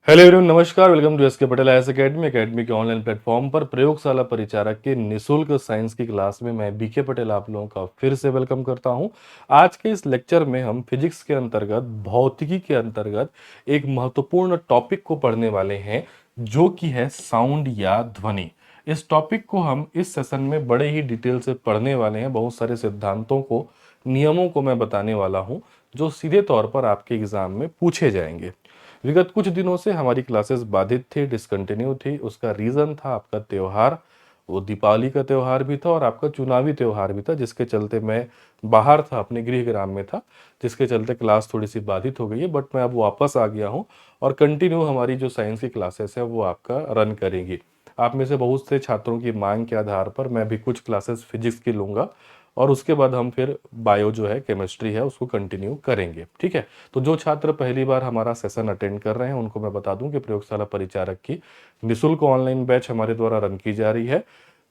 Hello everyone, नमस्कार। Welcome to SK Patel IAS academy के online platform पर प्रयोगशाला परिचारक के निशुल्क साइंस की क्लास में मैं बीके पटेल आप लोगों का फिर से वेलकम करता हूं। आज के इस लेक्चर में हम फिजिक्स के अंतर्गत, भौतिकी के अंतर्गत एक महत्वपूर्ण टॉपिक को पढ़ने वाले हैं, जो कि है साउंड या ध्वनि। इस टॉपिक को हम इस सेशन में बड़े ही डिटेल से पढ़ने वाले हैं। बहुत सारे सिद्धांतों को, नियमों को मैं बताने वाला हूं, जो सीधे तौर पर आपके एग्जाम में पूछे जाएंगे। विगत कुछ दिनों से हमारी क्लासेस बाधित थी, डिसकंटिन्यू थी। उसका रीजन था आपका त्योहार। वो दीपावली का त्योहार भी था और आपका चुनावी त्योहार भी था, जिसके चलते मैं बाहर था, अपने गृह ग्राम में था, जिसके चलते क्लास थोड़ी सी बाधित हो गई है। बट मैं अब वापस आ गया हूँ और कंटिन्यू हमारी जो साइंस की क्लासेस है वो आपका रन करेंगी। आप में से बहुत से छात्रों की मांग के आधार पर मैं भी कुछ क्लासेस फिजिक्स की लूंगा और उसके बाद हम फिर बायो जो है, केमिस्ट्री है, उसको कंटिन्यू करेंगे। ठीक है। तो जो छात्र पहली बार हमारा सेशन अटेंड कर रहे हैं उनको मैं बता दूं कि प्रयोगशाला परिचारक की निशुल्क ऑनलाइन बैच हमारे द्वारा रन की जा रही है,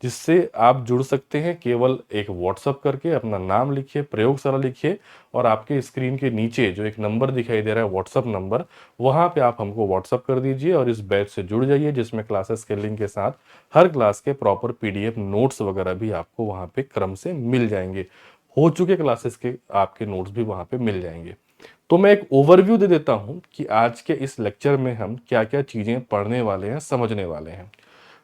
जिससे आप जुड़ सकते हैं। केवल एक व्हाट्सअप करके अपना नाम लिखिए, प्रयोगशाला लिखिए और आपके स्क्रीन के नीचे जो एक नंबर दिखाई दे रहा है, व्हाट्सअप नंबर, वहां पे आप हमको व्हाट्सअप कर दीजिए और इस बैच से जुड़ जाइए, जिसमें क्लासेस के लिंक के साथ हर क्लास के प्रॉपर पीडीएफ नोट्स वगैरह भी आपको वहां पे क्रम से मिल जाएंगे। हो चुके क्लासेस के आपके नोट्स भी वहां पे मिल जाएंगे। तो मैं एक ओवरव्यू दे देता हूं कि आज के इस लेक्चर में हम क्या क्या चीजें पढ़ने वाले हैं, समझने वाले हैं।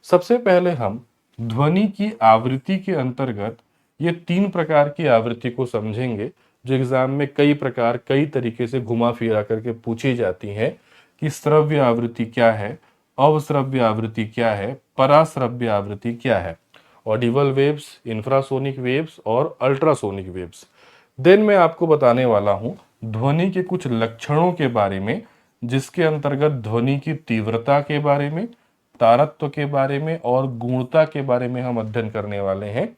सबसे पहले हम ध्वनि की आवृत्ति के अंतर्गत ये 3 प्रकार की आवृत्ति को समझेंगे, जो एग्जाम में कई प्रकार, कई तरीके से घुमा फिरा करके पूछी जाती हैं कि श्रव्य आवृत्ति क्या है, अवश्रव्य आवृत्ति क्या है, पराश्रव्य आवृत्ति क्या है। ऑडिबल वेव्स, इंफ्रासोनिक वेव्स और अल्ट्रासोनिक वेव्स। देन मैं आपको बताने वाला हूं ध्वनि के कुछ लक्षणों के बारे में, जिसके अंतर्गत ध्वनि की तीव्रता के बारे में, तारत्व के बारे में और गुणता के बारे में हम अध्ययन करने वाले हैं।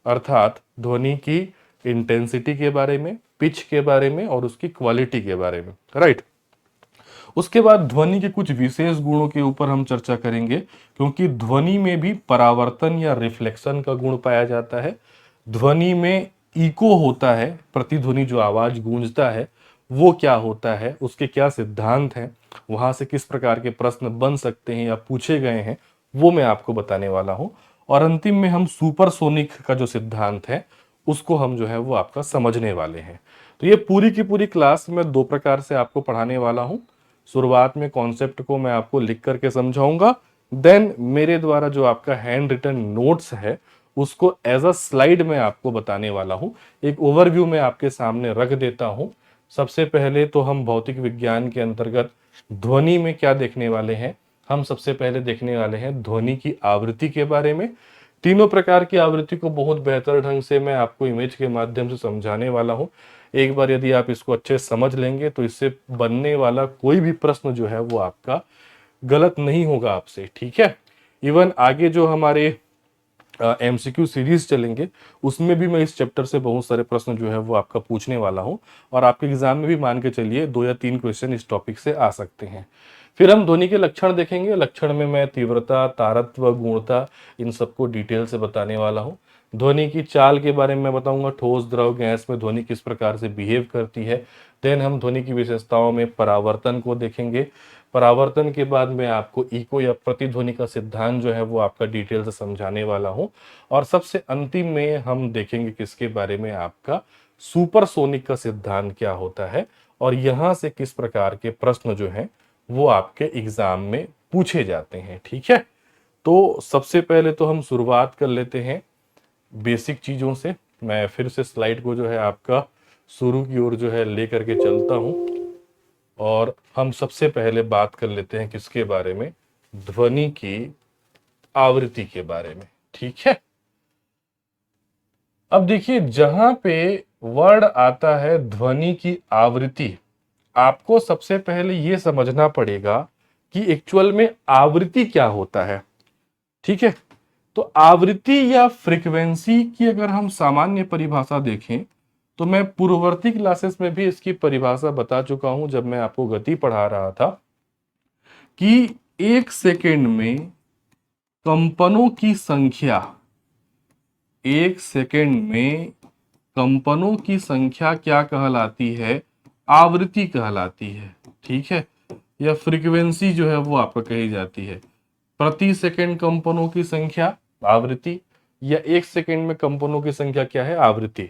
अर्थात ध्वनि की इंटेंसिटी के बारे में, पिच के बारे में और उसकी क्वालिटी के बारे में। राइट। उसके बाद ध्वनि के कुछ विशेष गुणों के ऊपर हम चर्चा करेंगे, क्योंकि ध्वनि में भी परावर्तन या रिफ्लेक्शन का गुण पाया जाता है। ध्वनि में इको होता है, प्रतिध्वनि जो आवाज गूंजता है वो क्या होता है, उसके क्या सिद्धांत हैं, वहां से किस प्रकार के प्रश्न बन सकते हैं या पूछे गए हैं, वो मैं आपको बताने वाला हूं। और अंतिम में हम सुपरसोनिक का जो सिद्धांत है उसको हम जो है वो आपका समझने वाले हैं। तो ये पूरी की पूरी क्लास मैं 2 प्रकार से आपको पढ़ाने वाला हूं। शुरुआत में कॉन्सेप्ट को मैं आपको लिख करके समझाऊंगा, देन मेरे द्वारा जो आपका हैंड रिटन नोट्स है उसको एज अ स्लाइड में आपको बताने वाला हूं। एक ओवरव्यू में आपके सामने रख देता हूं। सबसे पहले तो हम भौतिक विज्ञान के अंतर्गत ध्वनि में क्या देखने वाले हैं। हम सबसे पहले देखने वाले हैं ध्वनि की आवृत्ति के बारे में। तीनों प्रकार की आवृत्ति को बहुत बेहतर ढंग से मैं आपको इमेज के माध्यम से समझाने वाला हूं। एक बार यदि आप इसको अच्छे से समझ लेंगे तो इससे बनने वाला कोई भी प्रश्न जो है वो आपका गलत नहीं होगा आपसे। ठीक है। इवन आगे जो हमारे एमसीक्यू सीरीज चलेंगे उसमें भी मैं इस चैप्टर से बहुत सारे प्रश्न जो है वो आपका पूछने वाला हूं और आपके एग्जाम में भी मान के चलिए 2 या 3 क्वेश्चन इस टॉपिक से आ सकते हैं। फिर हम ध्वनि के लक्षण देखेंगे। लक्षण में मैं तीव्रता, तारत्व, गुणता, इन सबको डिटेल से बताने वाला हूं। ध्वनि की चाल के बारे में मैं बताऊंगा, ठोस, द्रव, गैस में ध्वनि किस प्रकार से बिहेव करती है। देन हम ध्वनि की विशेषताओं में परावर्तन को देखेंगे। परावर्तन के बाद मैं आपको इको या प्रतिध्वनि का सिद्धांत जो है वो आपका डिटेल से समझाने वाला हूं। और सबसे अंतिम में हम देखेंगे किसके बारे में, आपका सुपरसोनिक का सिद्धांत क्या होता है और यहां से किस प्रकार के प्रश्न जो हैं वो आपके एग्जाम में पूछे जाते हैं। ठीक है। तो सबसे पहले तो हम शुरुआत कर लेते हैं बेसिक चीजों से। मैं फिर से स्लाइड को जो है आपका शुरू की ओर जो है लेकर के चलता हूं और हम सबसे पहले बात कर लेते हैं किसके बारे में, ध्वनि की आवृत्ति के बारे में। ठीक है। अब देखिए, जहां पे वर्ड आता है ध्वनि की आवृत्ति, आपको सबसे पहले यह समझना पड़ेगा कि एक्चुअल में आवृत्ति क्या होता है। ठीक है। तो आवृत्ति या फ्रीक्वेंसी की अगर हम सामान्य परिभाषा देखें तो मैं पूर्ववर्ती क्लासेस में भी इसकी परिभाषा बता चुका हूं, जब मैं आपको गति पढ़ा रहा था, कि 1 सेकेंड में कंपनों की संख्या, 1 सेकेंड में कंपनों की संख्या क्या कहलाती है, आवृत्ति कहलाती है। ठीक है। या फ्रीक्वेंसी जो है वो आपका कही जाती है। प्रति सेकंड कंपनों की संख्या आवृत्ति, या एक सेकंड में कंपनों की संख्या क्या है, आवृत्ति।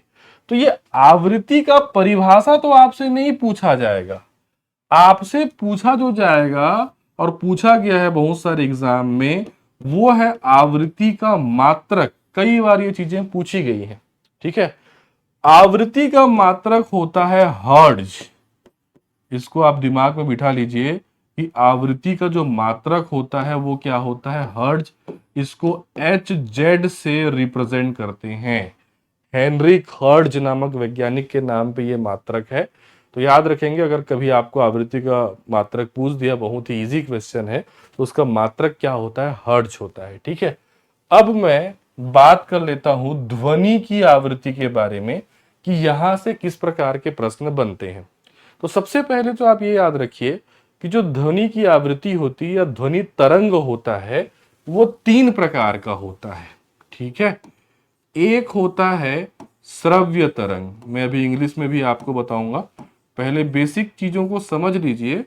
तो ये आवृत्ति का परिभाषा तो आपसे नहीं पूछा जाएगा, आपसे पूछा जो जाएगा और पूछा गया है बहुत सारे एग्जाम में, वो है आवृत्ति का मात्रक। कई बार ये चीजें पूछी गई हैं, ठीक है। आवृत्ति का मात्रक होता है हर्ट्ज। इसको आप दिमाग में बिठा लीजिए कि आवृत्ति का जो मात्रक होता है वो क्या होता है, हर्ट्ज। इसको एच जेड से रिप्रेजेंट करते हैं। हेनरिक हर्ट्ज नामक वैज्ञानिक के नाम पे ये मात्रक है। तो याद रखेंगे, अगर कभी आपको आवृत्ति का मात्रक पूछ दिया, बहुत ही इजी क्वेश्चन है, तो उसका मात्रक क्या होता है, हर्ट्ज होता है, ठीक है। अब मैं बात कर लेता हूं ध्वनि की आवृत्ति के बारे में कि यहां से किस प्रकार के प्रश्न बनते हैं। तो सबसे पहले तो आप ये याद रखिए कि जो ध्वनि की आवृत्ति होती है या ध्वनि तरंग होता है वो तीन प्रकार का होता है, ठीक है। एक होता है श्रव्य तरंग, मैं अभी इंग्लिश में भी आपको बताऊंगा, पहले बेसिक चीजों को समझ लीजिए,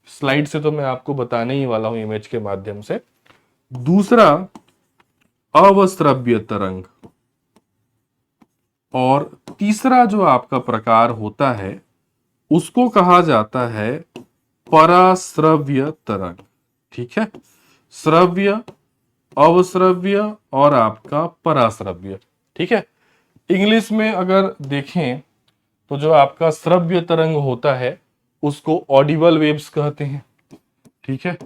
स्लाइड से तो मैं आपको बताने ही वाला हूं इमेज के माध्यम से। दूसरा अवश्रव्य तरंग, और तीसरा जो आपका प्रकार होता है उसको कहा जाता है पराश्रव्य तरंग, ठीक है। श्रव्य, अवश्रव्य और आपका पराश्रव्य, ठीक है। इंग्लिश में अगर देखें तो जो आपका श्रव्य तरंग होता है उसको ऑडिबल वेव्स कहते हैं, ठीक है।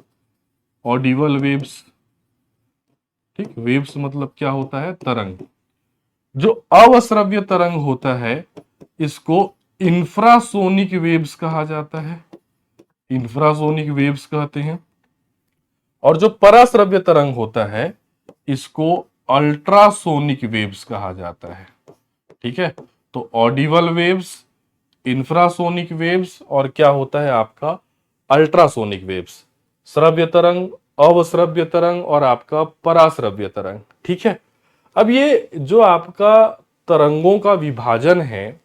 ऑडिबल वेव्स, ठीक, वेव्स मतलब क्या होता है, तरंग। जो अवश्रव्य तरंग होता है इसको इंफ्रासोनिक वेव्स कहा जाता है, इंफ्रासोनिक वेव्स कहते हैं। और जो पराश्रव्य तरंग होता है इसको अल्ट्रासोनिक वेव्स कहा जाता है, ठीक है। तो ऑडिबल वेव्स, इंफ्रासोनिक वेव्स और क्या होता है आपका अल्ट्रासोनिक वेव्स, श्रव्य तरंग, अवश्रव्य तरंग और आपका पराश्रव्य तरंग, ठीक है। अब ये जो आपका तरंगों का विभाजन है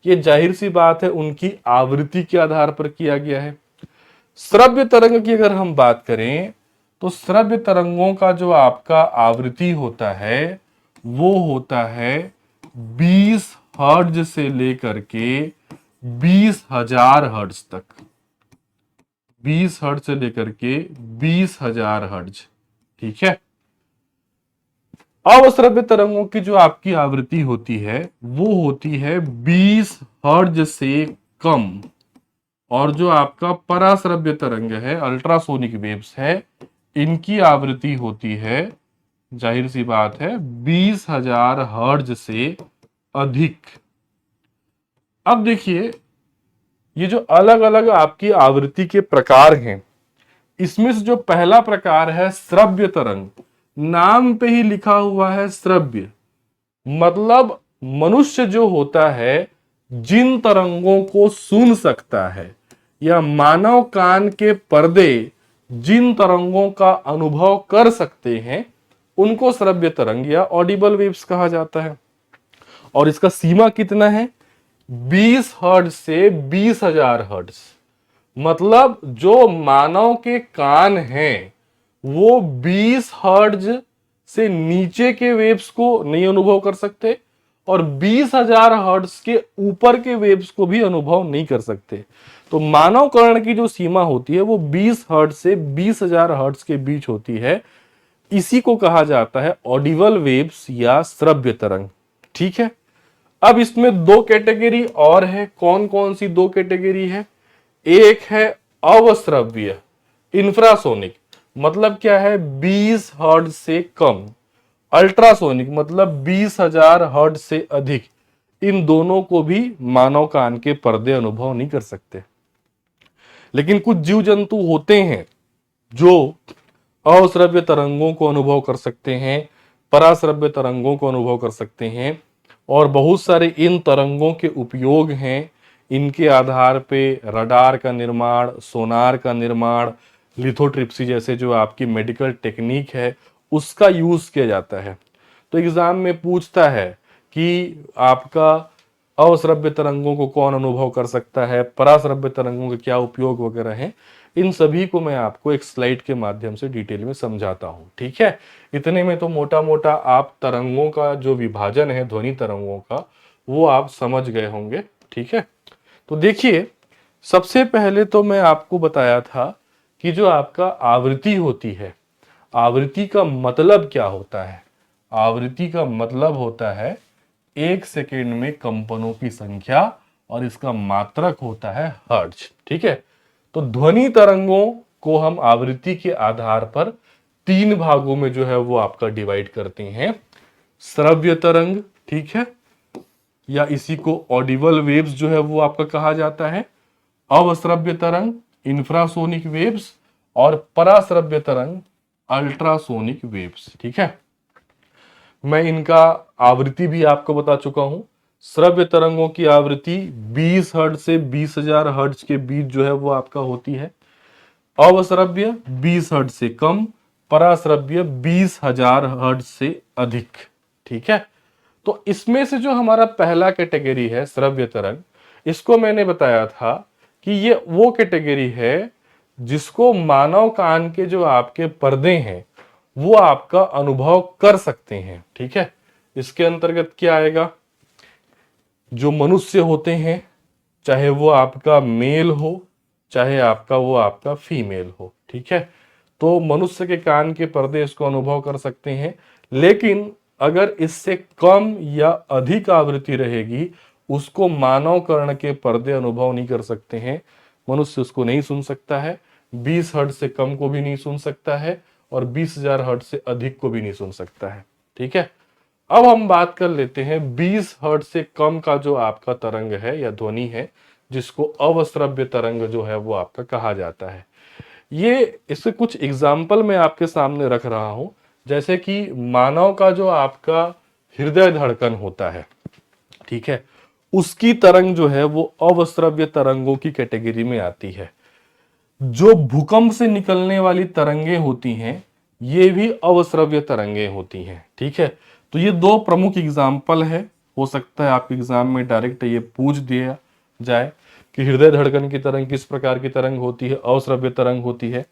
ये जाहिर सी बात है उनकी आवृत्ति के आधार पर किया गया है। श्रव्य तरंग की अगर हम बात करें तो श्रव्य तरंगों का जो आपका आवृत्ति होता है वो होता है 20 हर्ट्ज से लेकर के 20,000 हर्ट्ज तक, 20 हर्ट्ज से लेकर के 20,000 हर्ट्ज, ठीक है। अवश्रव्य तरंगों की जो आपकी आवृत्ति होती है वो होती है 20 हर्ट्ज से कम, और जो आपका पराश्रव्य तरंग है, अल्ट्रासोनिक वेव्स है, इनकी आवृत्ति होती है, जाहिर सी बात है, 20,000 हर्ट्ज से अधिक। अब देखिए ये जो अलग अलग आपकी आवृत्ति के प्रकार हैं, इसमें से जो पहला प्रकार है श्रव्य तरंग, नाम पे ही लिखा हुआ है श्रव्य, मतलब मनुष्य जो होता है जिन तरंगों को सुन सकता है या मानव कान के पर्दे जिन तरंगों का अनुभव कर सकते हैं उनको श्रव्य तरंग या ऑडिबल वेव्स कहा जाता है। और इसका सीमा कितना है, 20 हर्ट्ज से 20,000 हर्ट्ज, मतलब जो मानव के कान हैं वो 20 हर्ट्ज से नीचे के वेव्स को नहीं अनुभव कर सकते और 20,000 हर्ट्ज के ऊपर के वेव्स को भी अनुभव नहीं कर सकते। तो मानव कर्ण की जो सीमा होती है वो 20 हर्ट्ज से 20,000 हर्ट्ज के बीच होती है। इसी को कहा जाता है ऑडिबल वेव्स या श्रव्य तरंग, ठीक है। अब इसमें दो कैटेगरी और है, कौन कौन सी दो कैटेगरी है, एक है अवश्रव्य इंफ्रासोनिक, मतलब क्या है 20 हर्ट्ज से कम, अल्ट्रासोनिक मतलब 20,000 हर्ट्ज से अधिक। इन दोनों को भी मानव कान के पर्दे अनुभव नहीं कर सकते। लेकिन कुछ जीव जंतु होते हैं जो अश्रव्य तरंगों को अनुभव कर सकते हैं, पराश्रव्य तरंगों को अनुभव कर सकते हैं, और बहुत सारे इन तरंगों के उपयोग हैं। इनके आधार पे रडार का निर्माण, सोनार का निर्माण, लिथोट्रिप्सी जैसे जो आपकी मेडिकल टेक्निक है उसका यूज किया जाता है। तो एग्जाम में पूछता है कि आपका अश्रव्य तरंगों को कौन अनुभव कर सकता है, पराश्रव्य तरंगों के क्या उपयोग वगैरह हैं। इन सभी को मैं आपको एक स्लाइड के माध्यम से डिटेल में समझाता हूं। ठीक है, इतने में तो मोटा मोटा आप तरंगों का जो विभाजन है ध्वनि तरंगों का वो आप समझ गए होंगे। ठीक है, तो देखिए, सबसे पहले तो मैं आपको बताया था कि जो आपका आवृत्ति होती है, आवृत्ति का मतलब क्या होता है? आवृत्ति का मतलब होता है एक सेकेंड में कंपनों की संख्या और इसका मात्रक होता है हर्ट्ज। ठीक है, तो ध्वनि तरंगों को हम आवृत्ति के आधार पर तीन भागों में जो है वो आपका डिवाइड करते हैं। श्रव्य तरंग, ठीक है, या इसी को ऑडिबल वेव्स जो है वो आपका कहा जाता है। अवश्रव्य तरंग, इंफ्रासोनिक वेव्स, और पराश्रव्य तरंग, अल्ट्रासोनिक वेव्स। ठीक है, मैं इनका आवृत्ति भी आपको बता चुका हूं। श्रव्य तरंगों की आवृत्ति 20 हर्ट्ज से 20,000 हर्ट्ज के बीच जो है वो आपका होती है। अवश्रव्य 20 हर्ट्ज से कम, पराश्रव्य 20,000 हर्ट्ज से अधिक। ठीक है, तो इसमें से जो हमारा पहला कैटेगरी है श्रव्य तरंग, इसको मैंने बताया था कि ये वो कैटेगरी है जिसको मानव कान के जो आपके पर्दे हैं वो आपका अनुभव कर सकते हैं। ठीक है, इसके अंतर्गत क्या आएगा? जो मनुष्य होते हैं, चाहे वो आपका मेल हो चाहे आपका फीमेल हो। ठीक है, तो मनुष्य के कान के पर्दे इसको अनुभव कर सकते हैं, लेकिन अगर इससे कम या अधिक आवृत्ति रहेगी उसको मानव कर्ण के पर्दे अनुभव नहीं कर सकते हैं। मनुष्य उसको नहीं सुन सकता है, 20 हर्ट्ज से कम को भी नहीं सुन सकता है और 20,000 हर्ट्ज से अधिक को भी नहीं सुन सकता है। ठीक है, अब हम बात कर लेते हैं 20 हर्ट्ज से कम का जो आपका तरंग है या ध्वनि है, जिसको अवश्रव्य तरंग जो है वो आपका कहा जाता है। ये इससे कुछ एग्जाम्पल मैं आपके सामने रख रहा हूं, जैसे कि मानव का जो आपका हृदय धड़कन होता है, ठीक है, उसकी तरंग जो है वो अवश्रव्य तरंगों की कैटेगरी में आती है। जो भूकंप से निकलने वाली तरंगे होती हैं ये भी अवश्रव्य तरंगे होती हैं। ठीक है, तो ये दो प्रमुख एग्जाम्पल है। हो सकता है आपके एग्जाम में डायरेक्ट ये पूछ दिया जाए कि हृदय धड़कन की तरंग किस प्रकार की तरंग होती है, अवश्रव्य तरंग होती है।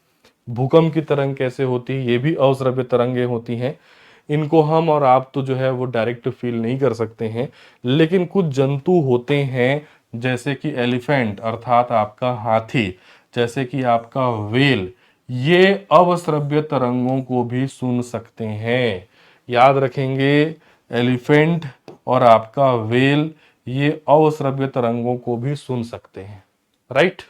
भूकंप की तरंग कैसे होती है, ये भी अवश्रव्य तरंगे होती हैं। इनको हम और आप तो जो है वो डायरेक्ट फील नहीं कर सकते हैं, लेकिन कुछ जंतु होते हैं जैसे कि एलिफेंट अर्थात आपका हाथी, जैसे कि आपका व्हेल, ये अवश्रव्य तरंगों को भी सुन सकते हैं। याद रखेंगे, एलिफेंट और आपका व्हेल ये अवश्रव्य तरंगों को भी सुन सकते हैं। राइट,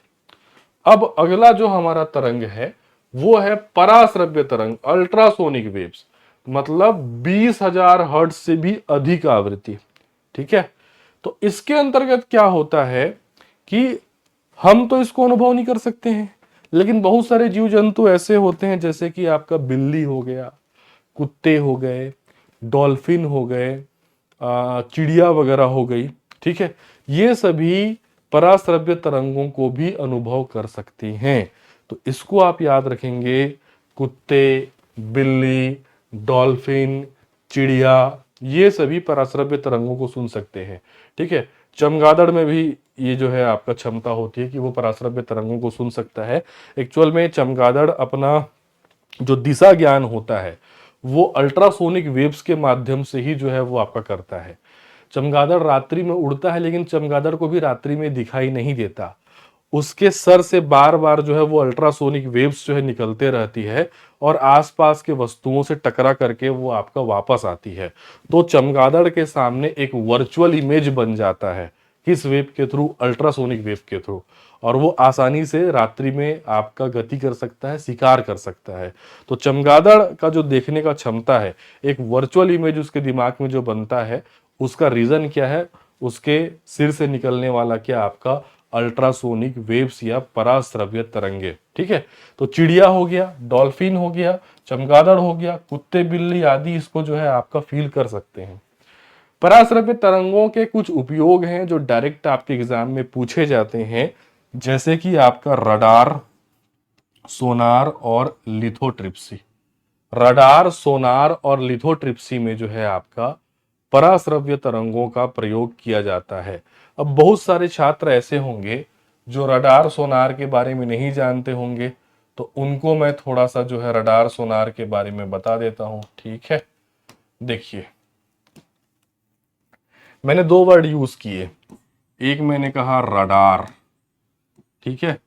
अब अगला जो हमारा तरंग है वो है पराश्रव्य तरंग, अल्ट्रासोनिक वेव्स, मतलब 20,000 हर्ट्ज से भी अधिक आवृत्ति। ठीक है, तो इसके अंतर्गत क्या होता है कि हम तो इसको अनुभव नहीं कर सकते हैं, लेकिन बहुत सारे जीव जंतु ऐसे होते हैं जैसे कि आपका बिल्ली हो गया, कुत्ते हो गए, डॉल्फिन हो गए, चिड़िया वगैरह हो गई। ठीक है, ये सभी पराश्रव्य तरंगों को भी अनुभव कर सकती हैं। तो इसको आप याद रखेंगे, कुत्ते, बिल्ली, डॉल्फिन, चिड़िया, ये सभी पराश्रव्य तरंगों को सुन सकते हैं। ठीक है, चमगादड़ में भी ये जो है आपका क्षमता होती है कि वो पराश्रव्य तरंगों को सुन सकता है। एक्चुअल में चमगादड़ अपना जो दिशा ज्ञान होता है वो अल्ट्रासोनिक वेव्स के माध्यम से ही जो है वो आपका करता है। चमगादड़ रात्रि में उड़ता है, लेकिन चमगादड़ को भी रात्रि में दिखाई नहीं देता। उसके सर से बार बार जो है वो अल्ट्रासोनिक वेव्स जो है निकलते रहती है और आसपास के वस्तुओं से टकरा करके वो आपका वापस आती है। तो चमगादड़ के सामने एक वर्चुअल इमेज बन जाता है, किस वेव के थ्रू? अल्ट्रासोनिक वेव के थ्रू, और वो आसानी से रात्रि में आपका गति कर सकता है, शिकार कर सकता है। तो चमगादड़ का जो देखने का क्षमता है, एक वर्चुअल इमेज उसके दिमाग में जो बनता है, उसका रीजन क्या है? उसके सिर से निकलने वाला क्या आपका अल्ट्रासोनिक वेव्स या पराश्रव्य तरंगे। ठीक है, तो चिड़िया हो गया, डॉल्फिन हो गया, चमगादड़ हो गया, कुत्ते बिल्ली आदि इसको जो है आपका फील कर सकते हैं। पराश्रव्य तरंगों के कुछ उपयोग हैं जो डायरेक्ट आपके एग्जाम में पूछे जाते हैं, जैसे कि आपका रडार, सोनार और लिथोट्रिप्सी। रडार, सोनार और लिथोट्रिप्सी में जो है आपका पराश्रव्य तरंगों का प्रयोग किया जाता है। अब बहुत सारे छात्र ऐसे होंगे जो रडार सोनार के बारे में नहीं जानते होंगे तो उनको मैं थोड़ा सा जो है रडार सोनार के बारे में बता देता हूं। ठीक है, देखिए मैंने दो वर्ड यूज किए, एक मैंने कहा रडार, ठीक है,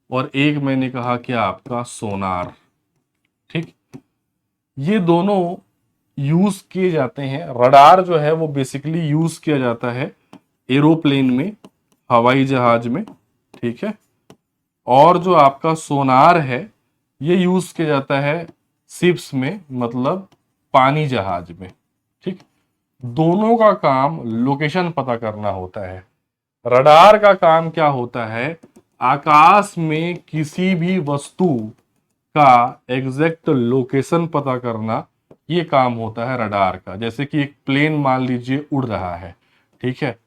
और एक मैंने कहा क्या आपका सोनार। ठीक, ये दोनों यूज किए जाते हैं। रडार जो है वो बेसिकली यूज किया जाता है एरोप्लेन में, हवाई जहाज में, ठीक है, और जो आपका सोनार है ये यूज किया जाता है शिप्स में, मतलब पानी जहाज में। ठीक, दोनों का काम लोकेशन पता करना होता है। रडार का काम क्या होता है, आकाश में किसी भी वस्तु का एग्जैक्ट लोकेशन पता करना, ये काम होता है रडार का। जैसे कि एक प्लेन मान लीजिए उड़ रहा है, ठीक है,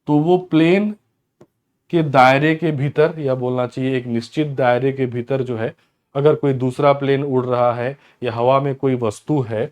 तो वो प्लेन के दायरे के भीतर, या बोलना चाहिए एक निश्चित दायरे के भीतर जो है, अगर कोई दूसरा प्लेन उड़ रहा है या हवा में कोई वस्तु है,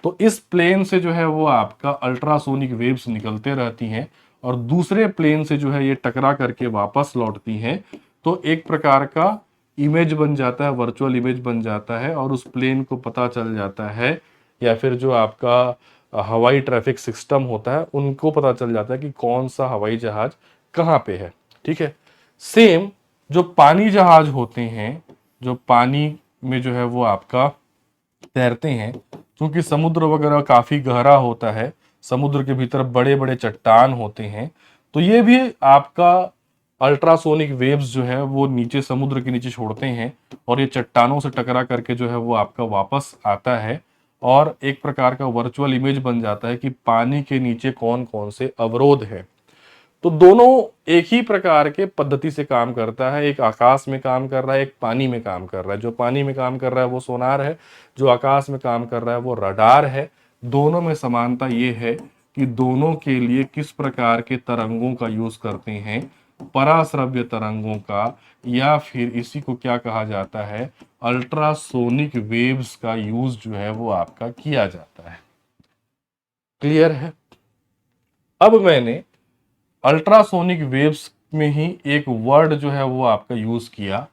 तो इस प्लेन से जो है वो आपका अल्ट्रासोनिक वेव्स निकलते रहती हैं और दूसरे प्लेन से जो है ये टकरा करके वापस लौटती हैं। तो एक प्रकार का इमेज बन जाता है, वर्चुअल इमेज बन जाता है, और उस प्लेन को पता चल जाता है, या फिर जो आपका हवाई ट्रैफिक सिस्टम होता है उनको पता चल जाता है कि कौन सा हवाई जहाज कहाँ पे है। ठीक है, सेम जो पानी जहाज होते हैं, जो पानी में जो है वो आपका तैरते हैं, क्योंकि समुद्र वगैरह काफी गहरा होता है, समुद्र के भीतर बड़े बड़े चट्टान होते हैं, तो ये भी आपका अल्ट्रासोनिक वेव्स जो है वो नीचे समुद्र के नीचे छोड़ते हैं और ये चट्टानों से टकरा करके जो है वो आपका वापस आता है और एक प्रकार का वर्चुअल इमेज बन जाता है कि पानी के नीचे कौन कौन से अवरोध है। तो दोनों एक ही प्रकार के पद्धति से काम करता है, एक आकाश में काम कर रहा है, एक पानी में काम कर रहा है। जो पानी में काम कर रहा है वो सोनार है, जो आकाश में काम कर रहा है वो रडार है। दोनों में समानता ये है कि दोनों के लिए किस प्रकार के तरंगों का यूज करते हैं, पराश्रव्य तरंगों का, या फिर इसी को क्या कहा जाता है, अल्ट्रासोनिक वेव्स का यूज जो है वो आपका किया जाता है। क्लियर है? अब मैंने अल्ट्रासोनिक वेव्स में ही एक वर्ड जो है वो आपका यूज किया,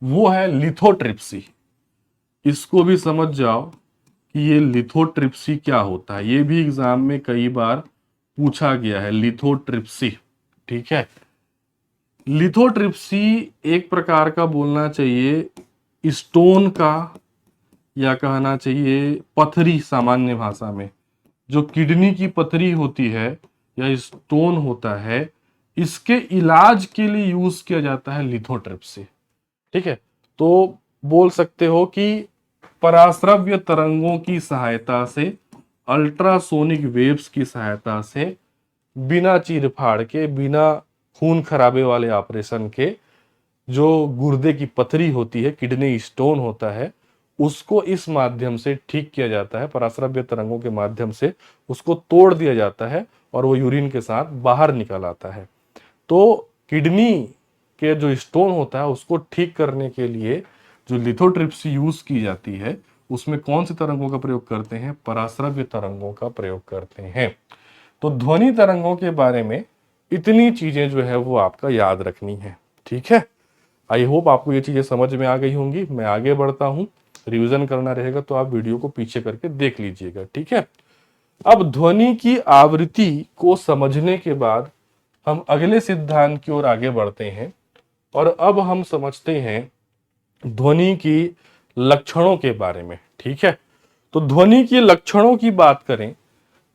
वो है लिथोट्रिप्सी। इसको भी समझ जाओ कि ये लिथोट्रिप्सी क्या होता है, ये भी एग्जाम में कई बार पूछा गया है, लिथोट्रिप्सी। ठीक है, लिथोट्रिप्सी एक प्रकार का बोलना चाहिए स्टोन का, या कहना चाहिए पथरी, सामान्य भाषा में जो किडनी की पथरी होती है या स्टोन होता है, इसके इलाज के लिए यूज किया जाता है लिथोट्रिप्सी। ठीक है, तो बोल सकते हो कि पराश्रव्य तरंगों की सहायता से, अल्ट्रासोनिक वेव्स की सहायता से, बिना चीर फाड़ के, बिना खून खराबे वाले ऑपरेशन के, जो गुर्दे की पथरी होती है, किडनी स्टोन होता है, उसको इस माध्यम से ठीक किया जाता है। पराश्रव्य तरंगों के माध्यम से उसको तोड़ दिया जाता है और वो यूरिन के साथ बाहर निकल आता है। तो किडनी के जो स्टोन होता है उसको ठीक करने के लिए जो लिथोट्रिप्सी यूज की जाती है, उसमें कौन सी तरंगों का प्रयोग करते हैं, पराश्रव्य तरंगों का प्रयोग करते हैं। तो ध्वनि तरंगों के बारे में इतनी चीजें जो है वो आपका याद रखनी है। ठीक है, आई होप आपको ये चीजें समझ में आ गई होंगी। मैं आगे बढ़ता हूं, रिवीजन करना रहेगा तो आप वीडियो को पीछे करके देख लीजिएगा। ठीक है, अब ध्वनि की आवृत्ति को समझने के बाद हम अगले सिद्धांत की ओर आगे बढ़ते हैं और अब हम समझते हैं ध्वनि की लक्षणों के बारे में। ठीक है, तो ध्वनि के लक्षणों की बात करें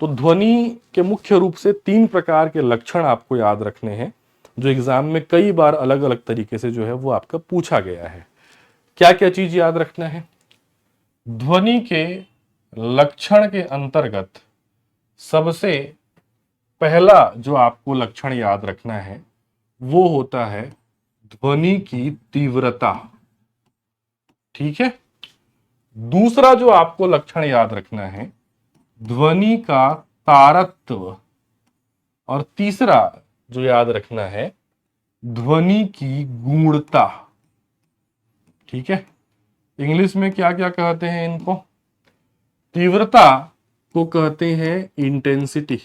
तो ध्वनि के मुख्य रूप से 3 प्रकार के लक्षण आपको याद रखने हैं, जो एग्जाम में कई बार अलग अलग तरीके से जो है वो आपका पूछा गया है। क्या क्या चीज याद रखना है? ध्वनि के लक्षण के अंतर्गत सबसे पहला जो आपको लक्षण याद रखना है वो होता है ध्वनि की तीव्रता। ठीक है, दूसरा जो आपको लक्षण याद रखना है ध्वनि का तारत्व, और तीसरा जो याद रखना है ध्वनि की गूढ़ता। ठीक है, इंग्लिश में क्या क्या कहते हैं इनको? तीव्रता को कहते हैं इंटेंसिटी,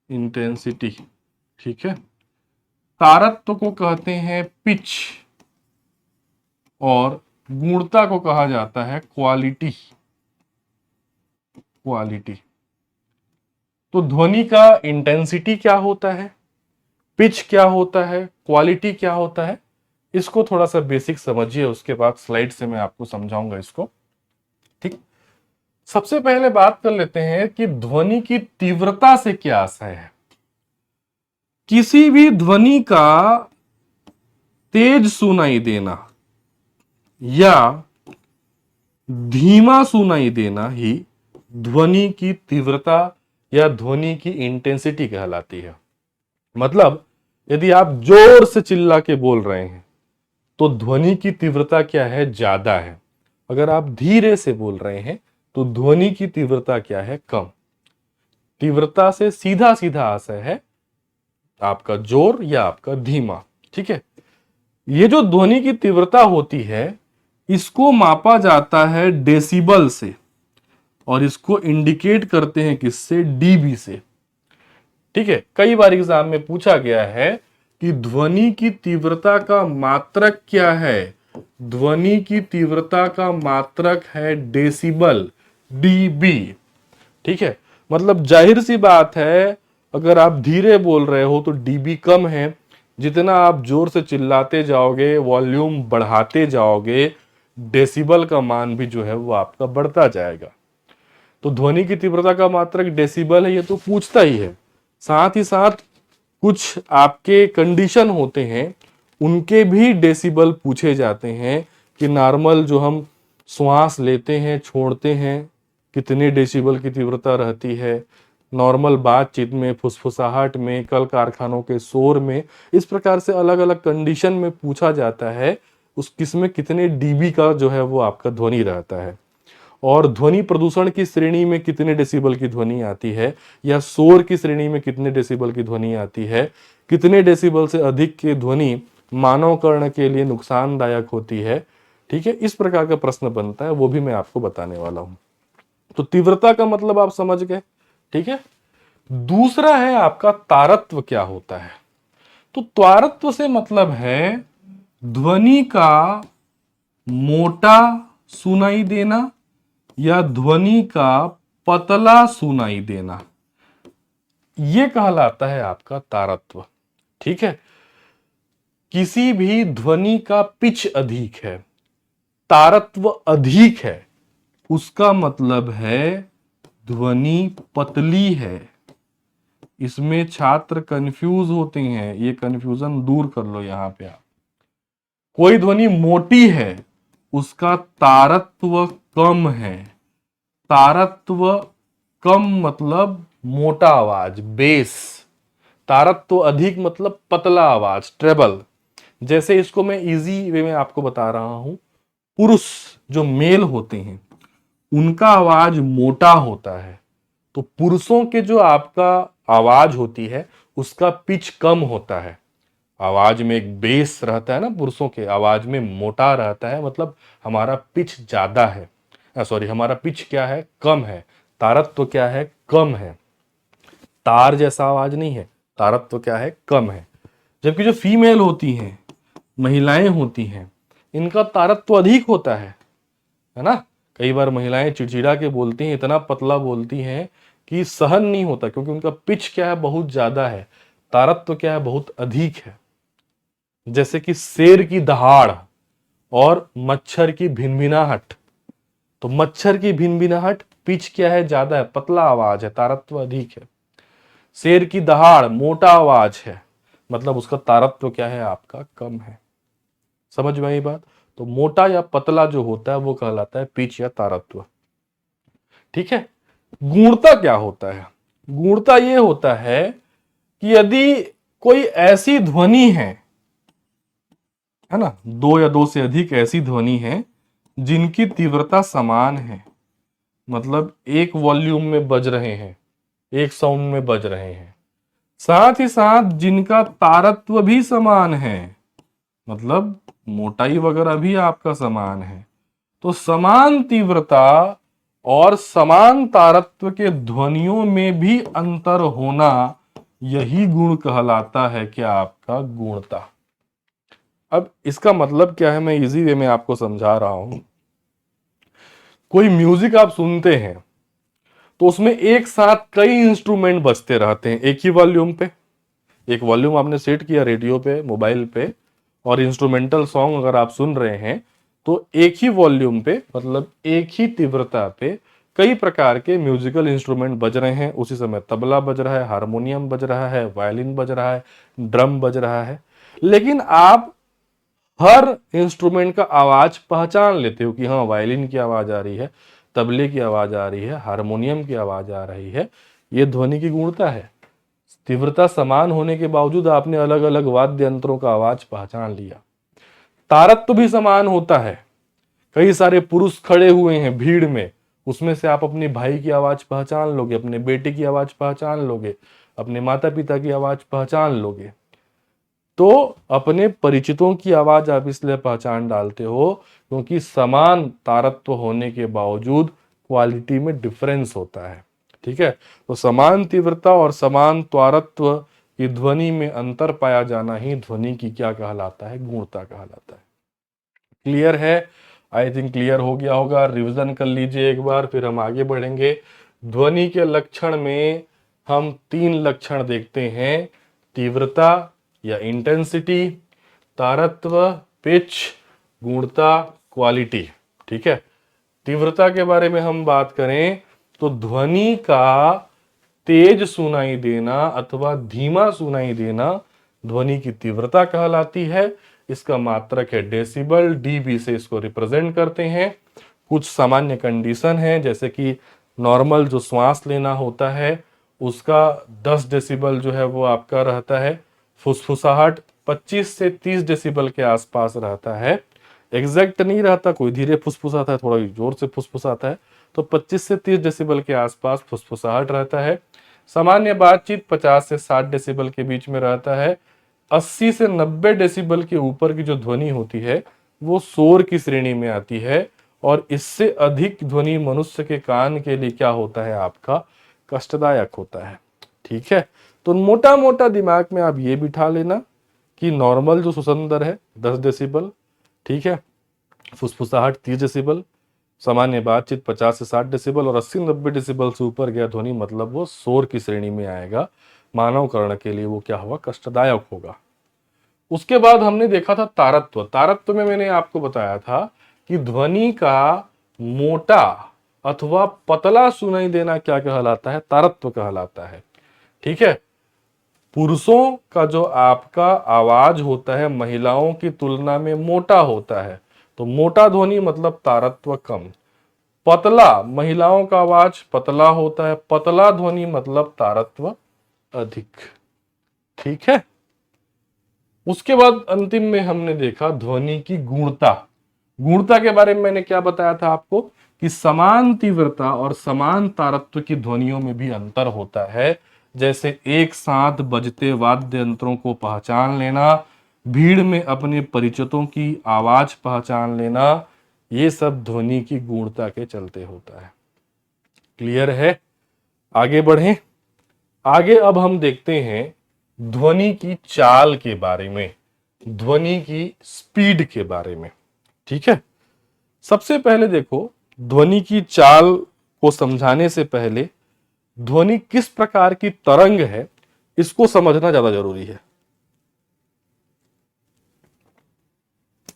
इंटेंसिटी। ठीक है, तारत्व को कहते हैं पिच और गुणता को कहा जाता है क्वालिटी। क्वालिटी। तो ध्वनि का इंटेंसिटी क्या होता है, पिच क्या होता है, क्वालिटी क्या होता है, इसको थोड़ा सा बेसिक समझिए, उसके बाद स्लाइड से मैं आपको समझाऊंगा इसको। ठीक, सबसे पहले बात कर लेते हैं कि ध्वनि की तीव्रता से क्या आशय है। किसी भी ध्वनि का तेज सुनाई देना या धीमा सुनाई देना ही ध्वनि की तीव्रता या ध्वनि की इंटेंसिटी कहलाती है। मतलब यदि आप जोर से चिल्ला के बोल रहे हैं तो ध्वनि की तीव्रता क्या है, ज्यादा है। अगर आप धीरे से बोल रहे हैं तो ध्वनि की तीव्रता क्या है, कम। तीव्रता से सीधा सीधा आशय है आपका जोर या आपका धीमा। ठीक है, ये जो ध्वनि की तीव्रता होती है इसको मापा जाता है डेसिबल से और इसको इंडिकेट करते हैं किससे, डीबी से। ठीक है, कई बार एग्जाम में पूछा गया है कि ध्वनि की तीव्रता का मात्रक क्या है। ध्वनि की तीव्रता का मात्रक है डेसिबल, डीबी। ठीक है, मतलब जाहिर सी बात है अगर आप धीरे बोल रहे हो तो डीबी कम है, जितना आप जोर से चिल्लाते जाओगे, वॉल्यूम बढ़ाते जाओगे, डेसिबल का मान भी जो है वो आपका बढ़ता जाएगा। तो ध्वनि की तीव्रता का मात्रक डेसिबल है, ये तो पूछता ही है। साथ ही साथ कुछ आपके कंडीशन होते हैं उनके भी डेसिबल पूछे जाते हैं कि नॉर्मल जो हम श्वास लेते हैं छोड़ते हैं कितने डेसिबल की तीव्रता रहती है, नॉर्मल बातचीत में, फुसफुसाहट में, कल कारखानों के शोर में, इस प्रकार से अलग अलग कंडीशन में पूछा जाता है उस किसमें कितने डीबी का जो है वो आपका ध्वनि रहता है। और ध्वनि प्रदूषण की श्रेणी में कितने डेसिबल की ध्वनि आती है या शोर की श्रेणी में कितने डेसिबल की ध्वनि आती है, कितने डेसिबल से अधिक की ध्वनि मानव कर्ण के लिए नुकसानदायक होती है। ठीक है, इस प्रकार का प्रश्न बनता है, वो भी मैं आपको बताने वाला हूं। तो तीव्रता का मतलब आप समझ गए। ठीक है, दूसरा है आपका तारत्व क्या होता है। तो तारत्व से मतलब है ध्वनि का मोटा सुनाई देना या ध्वनि का पतला सुनाई देना, यह कहलाता है आपका तारत्व। ठीक है, किसी भी ध्वनि का पिच अधिक है, तारत्व अधिक है, उसका मतलब है ध्वनि पतली है। इसमें छात्र कंफ्यूज होते हैं, ये कंफ्यूजन दूर कर लो। यहां पे आप कोई ध्वनि मोटी है उसका तारत्व कम है। तारत्व कम मतलब मोटा आवाज, बेस। तारत्व अधिक मतलब पतला आवाज, ट्रेबल। जैसे इसको मैं इजी वे में आपको बता रहा हूं, पुरुष जो मेल होते हैं उनका आवाज मोटा होता है, तो पुरुषों के जो आपका आवाज होती है उसका पिच कम होता है। आवाज में एक बेस रहता है ना, पुरुषों के आवाज में मोटा रहता है, मतलब हमारा पिच ज्यादा है। सॉरी, हमारा पिच क्या है, कम है। तारत्व क्या है, कम है। तार जैसा आवाज नहीं है, तारत्व क्या है, कम है। जबकि जो फीमेल होती हैं, महिलाएं होती हैं, इनका तारत्व अधिक होता है ना। कई बार महिलाएं चिड़चिड़ा के बोलती हैं, इतना पतला बोलती हैं कि सहन नहीं होता, क्योंकि उनका पिच क्या है, बहुत ज्यादा है, तारत्व क्या है, बहुत अधिक है। जैसे कि शेर की दहाड़ और मच्छर की भिनभिनाहट। तो मच्छर की भिनभिनाहट पिच क्या है, ज्यादा है, पतला आवाज है, तारत्व अधिक है। शेर की दहाड़ मोटा आवाज है, मतलब उसका तारत्व क्या है, आपका कम है। समझ में आई बात। तो मोटा या पतला जो होता है वो कहलाता है पिच या तारत्व। ठीक है, गुणता क्या होता है। गुणता ये होता है कि यदि कोई ऐसी ध्वनि है ना, दो या दो से अधिक ऐसी ध्वनि है जिनकी तीव्रता समान है, मतलब एक वॉल्यूम में बज रहे हैं, एक साउंड में बज रहे हैं, साथ ही साथ जिनका तारत्व भी समान है, मतलब मोटाई वगैरह भी आपका समान है, तो समान तीव्रता और समान तारत्व के ध्वनियों में भी अंतर होना यही गुण कहलाता है क्या आपका गुणता। अब इसका मतलब क्या है, मैं इजी वे में आपको समझा रहा हूं। कोई म्यूजिक आप सुनते हैं तो उसमें एक साथ कई इंस्ट्रूमेंट बजते रहते हैं एक ही वॉल्यूम पे। एक वॉल्यूम आपने सेट किया रेडियो पे, मोबाइल पे, और इंस्ट्रूमेंटल सॉन्ग अगर आप सुन रहे हैं तो एक ही वॉल्यूम पे, मतलब एक ही तीव्रता पे कई प्रकार के म्यूजिकल इंस्ट्रूमेंट बज रहे हैं। उसी समय तबला बज रहा है, हारमोनियम बज रहा है, वायलिन बज रहा है, ड्रम बज रहा है। लेकिन आप हर इंस्ट्रूमेंट का आवाज पहचान लेते हो कि हाँ वायलिन की आवाज आ रही है, तबले की आवाज आ रही है, हारमोनियम की आवाज आ रही है। ये ध्वनि की गुणता है। तीव्रता समान होने के बावजूद आपने अलग अलग वाद्य यंत्रों का आवाज पहचान लिया। तारत्व भी समान होता है। कई सारे पुरुष खड़े हुए हैं भीड़ में, उसमें से आप अपने भाई की आवाज पहचान लोगे, अपने बेटे की आवाज पहचान लोगे, अपने माता पिता की आवाज पहचान लोगे। तो अपने परिचितों की आवाज आप इसलिए पहचान डालते हो क्योंकि समान तारत्व होने के बावजूद क्वालिटी में डिफरेंस होता है। ठीक है, तो समान तीव्रता और समान तारत्व की ध्वनि में अंतर पाया जाना ही ध्वनि की क्या कहलाता है, गुणता कहलाता है। क्लियर है? आई थिंक क्लियर हो गया होगा। रिवीजन कर लीजिए एक बार, फिर हम आगे बढ़ेंगे। ध्वनि के लक्षण में हम तीन लक्षण देखते हैं: तीव्रता या इंटेंसिटी, तारत्व पिच, गुणता क्वालिटी। ठीक है, तीव्रता के बारे में हम बात करें तो ध्वनि का तेज सुनाई देना अथवा धीमा सुनाई देना ध्वनि की तीव्रता कहलाती है। इसका मात्रक है डेसिबल, डीबी से इसको रिप्रेजेंट करते हैं। कुछ सामान्य कंडीशन है, जैसे कि नॉर्मल जो श्वास लेना होता है उसका 10 डेसिबल जो है वो आपका रहता है। फुसफुसाहट 25 से 30 डेसिबल के आसपास रहता है। एग्जैक्ट नहीं रहता, कोई धीरे फुसफुसाता है, थोड़ा जोर से फुसफुसाता है, तो 25 से 30 डेसिबल के आसपास फुसफुसाहट रहता है। सामान्य बातचीत 50 से 60 डेसिबल के बीच में रहता है। 80 से 90 डेसिबल के ऊपर की जो ध्वनि होती है वो शोर की श्रेणी में आती है, और इससे अधिक ध्वनि मनुष्य के कान के लिए क्या होता है, आपका कष्टदायक होता है। ठीक है, तो मोटा मोटा दिमाग में आप ये बिठा लेना कि नॉर्मल जो सुसंदर है 10 डेसिबल, ठीक है, फुसफुसाहट 30 डेसिबल, सामान्य बातचीत 50 से 60 डेसिबल, और 80-90 डेसिबल से ऊपर गया ध्वनि मतलब वो शोर की श्रेणी में आएगा। मानव कर्ण के लिए वो क्या होगा, कष्टदायक होगा। उसके बाद हमने देखा था तारत्व। तारत्व में मैंने आपको बताया था कि ध्वनि का मोटा अथवा पतला सुनाई देना क्या कहलाता है, तारत्व कहलाता है। ठीक है, पुरुषों का जो आपका आवाज होता है महिलाओं की तुलना में मोटा होता है, तो मोटा ध्वनि मतलब तारत्व कम। पतला, महिलाओं का आवाज पतला होता है, पतला ध्वनि मतलब तारत्व अधिक। ठीक है, उसके बाद अंतिम में हमने देखा ध्वनि की गुणता। गुणता के बारे में मैंने क्या बताया था आपको कि समान तीव्रता और समान तारत्व की ध्वनियों में भी अंतर होता है। जैसे एक साथ बजते वाद्य यंत्रों को पहचान लेना, भीड़ में अपने परिचितों की आवाज पहचान लेना, ये सब ध्वनि की गुणता के चलते होता है। क्लियर है? आगे बढ़ें। आगे अब हम देखते हैं ध्वनि की चाल के बारे में, ध्वनि की स्पीड के बारे में। ठीक है, सबसे पहले देखो, ध्वनि की चाल को समझाने से पहले ध्वनि किस प्रकार की तरंग है इसको समझना ज्यादा जरूरी है।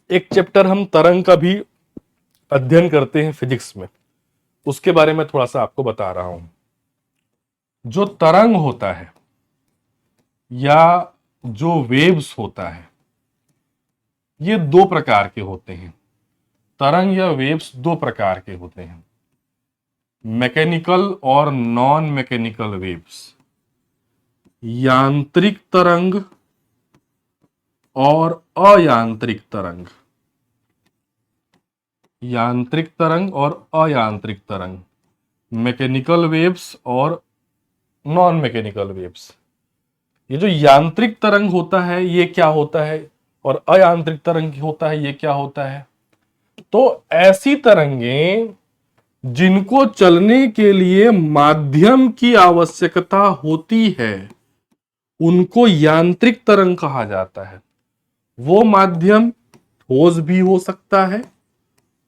एक चैप्टर हम तरंग का भी अध्ययन करते हैं फिजिक्स में, उसके बारे में थोड़ा सा आपको बता रहा हूं। जो तरंग होता है या जो वेव्स होता है, ये दो प्रकार के होते हैं। तरंग या वेव्स दो प्रकार के होते हैं, मैकेनिकल और नॉन मैकेनिकल वेव्स। यांत्रिक तरंग और अयांत्रिक तरंग। यांत्रिक तरंग और अयांत्रिक तरंग, मैकेनिकल वेव्स और नॉन मैकेनिकल वेव्स। ये जो यांत्रिक तरंग होता है ये क्या होता है, और अयांत्रिक तरंग होता है ये क्या होता है। तो ऐसी तरंगें जिनको चलने के लिए माध्यम की आवश्यकता होती है उनको यांत्रिक तरंग कहा जाता है। वो माध्यम ठोस भी हो सकता है,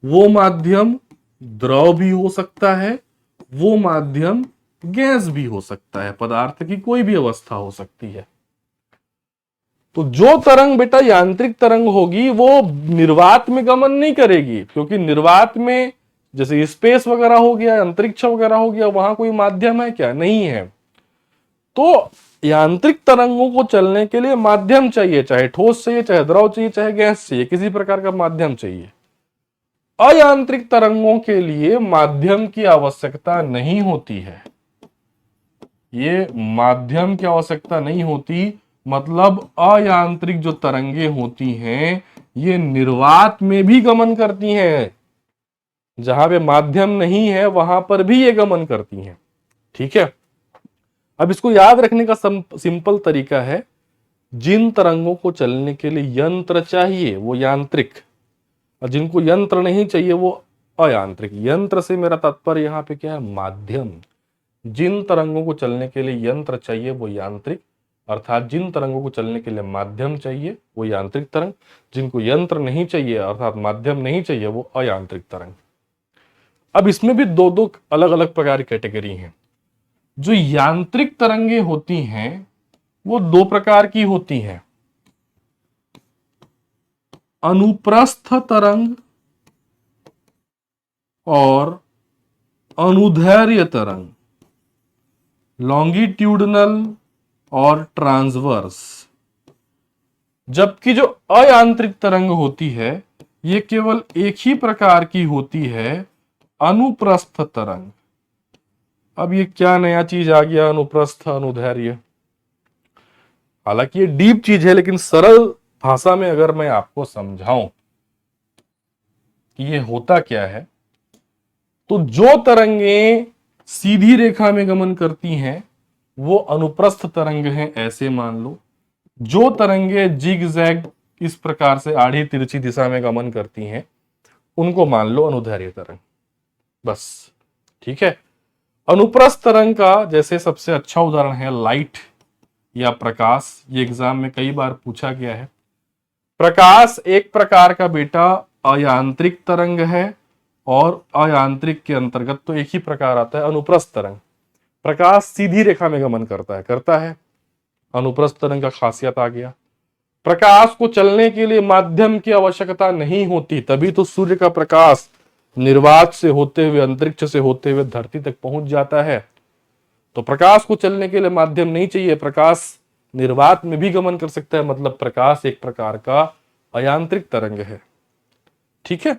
वो माध्यम द्रव भी हो सकता है, वो माध्यम गैस भी हो सकता है, पदार्थ की कोई भी अवस्था हो सकती है। तो जो तरंग बेटा यांत्रिक तरंग होगी वो निर्वात में गमन नहीं करेगी, क्योंकि निर्वात में जैसे स्पेस वगैरह हो गया, अंतरिक्ष वगैरह हो गया, वहां कोई माध्यम है क्या? नहीं है। तो यांत्रिक तरंगों को चलने के लिए माध्यम चाहिए, चाहे ठोस चाहिए, चाहे द्रव चाहिए, चाहे गैस चाहिए, किसी प्रकार का माध्यम चाहिए। अयांत्रिक तरंगों के लिए माध्यम की आवश्यकता नहीं होती है। ये माध्यम की आवश्यकता नहीं होती, मतलब अयांत्रिक जो तरंगे होती हैं ये निर्वात में भी गमन करती हैं। जहां पे माध्यम नहीं है वहां पर भी ये गमन करती हैं। ठीक है, अब इसको याद रखने का सिंपल तरीका है, जिन तरंगों को चलने के लिए यंत्र चाहिए वो यांत्रिक, और जिनको यंत्र नहीं चाहिए वो अयांत्रिक। यंत्र से मेरा तात्पर्य यहाँ पे क्या है? माध्यम। जिन तरंगों को चलने के लिए यंत्र चाहिए वो यांत्रिक, अर्थात जिन तरंगों को चलने के लिए माध्यम चाहिए वो यांत्रिक तरंग, जिनको यंत्र नहीं चाहिए अर्थात माध्यम नहीं चाहिए वो अयांत्रिक तरंग। अब इसमें भी दो दो अलग अलग प्रकार की कैटेगरी हैं। जो यांत्रिक तरंगे होती हैं वो दो प्रकार की होती हैं, अनुप्रस्थ तरंग और अनुदैर्घ्य तरंग, लॉन्गिट्यूडनल और ट्रांसवर्स। जबकि जो अयांत्रिक तरंग होती है ये केवल एक ही प्रकार की होती है, अनुप्रस्थ तरंग। अब ये क्या नया चीज आ गया, अनुप्रस्थ अनुदैर्घ्य? हालांकि ये डीप चीज है, लेकिन सरल भाषा में अगर मैं आपको समझाऊं कि ये होता क्या है, तो जो तरंगे सीधी रेखा में गमन करती हैं वो अनुप्रस्थ तरंग हैं, ऐसे मान लो। जो तरंगे जिग-जैग इस प्रकार से आड़ी तिरछी दिशा में गमन करती हैं उनको मान लो अनुदैर्घ्य तरंग, बस। ठीक है, अनुप्रस्थ तरंग का जैसे सबसे अच्छा उदाहरण है लाइट या प्रकाश। ये एग्जाम में कई बार पूछा गया है। प्रकाश एक प्रकार का बेटा अयांत्रिक तरंग है, और अयांत्रिक के अंतर्गत तो एक ही प्रकार आता है अनुप्रस्थ तरंग। प्रकाश सीधी रेखा में गमन करता है। अनुप्रस्थ तरंग का खासियत आ गया। प्रकाश को चलने के लिए माध्यम की आवश्यकता नहीं होती, तभी तो सूर्य का प्रकाश निर्वात से होते हुए, अंतरिक्ष से होते हुए धरती तक पहुंच जाता है। तो प्रकाश को चलने के लिए माध्यम नहीं चाहिए, प्रकाश निर्वात में भी गमन कर सकता है, मतलब प्रकाश एक प्रकार का अयांत्रिक तरंग है। ठीक है,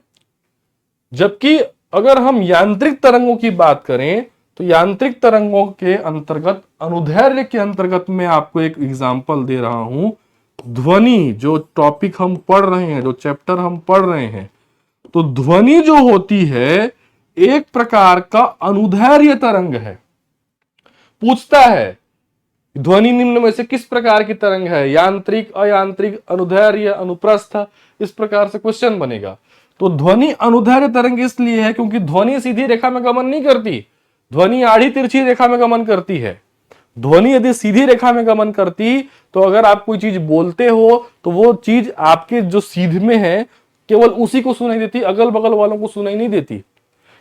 जबकि अगर हम यांत्रिक तरंगों की बात करें तो यांत्रिक तरंगों के अंतर्गत, अनुदैर्घ्य के अंतर्गत मैं आपको एक एग्जांपल दे रहा हूं। ध्वनि, जो टॉपिक हम पढ़ रहे हैं, जो चैप्टर हम पढ़ रहे हैं, तो ध्वनि जो होती है एक प्रकार का अनुदैर्घ्य तरंग है। पूछता है ध्वनि निम्न में से किस प्रकार की तरंग है, यांत्रिक, अयांत्रिक, अनुदैर्घ्य, अनुप्रस्थ, इस प्रकार से क्वेश्चन बनेगा। तो ध्वनि अनुदैर्घ्य तरंग इसलिए है क्योंकि ध्वनि सीधी रेखा में गमन नहीं करती, ध्वनि आड़ी तिरछी रेखा में गमन करती है। ध्वनि यदि सीधी रेखा में गमन करती तो अगर आप कोई चीज बोलते हो तो वो चीज आपके जो सीध में है केवल उसी को सुनाई देती, अगल बगल वालों को सुनाई नहीं देती।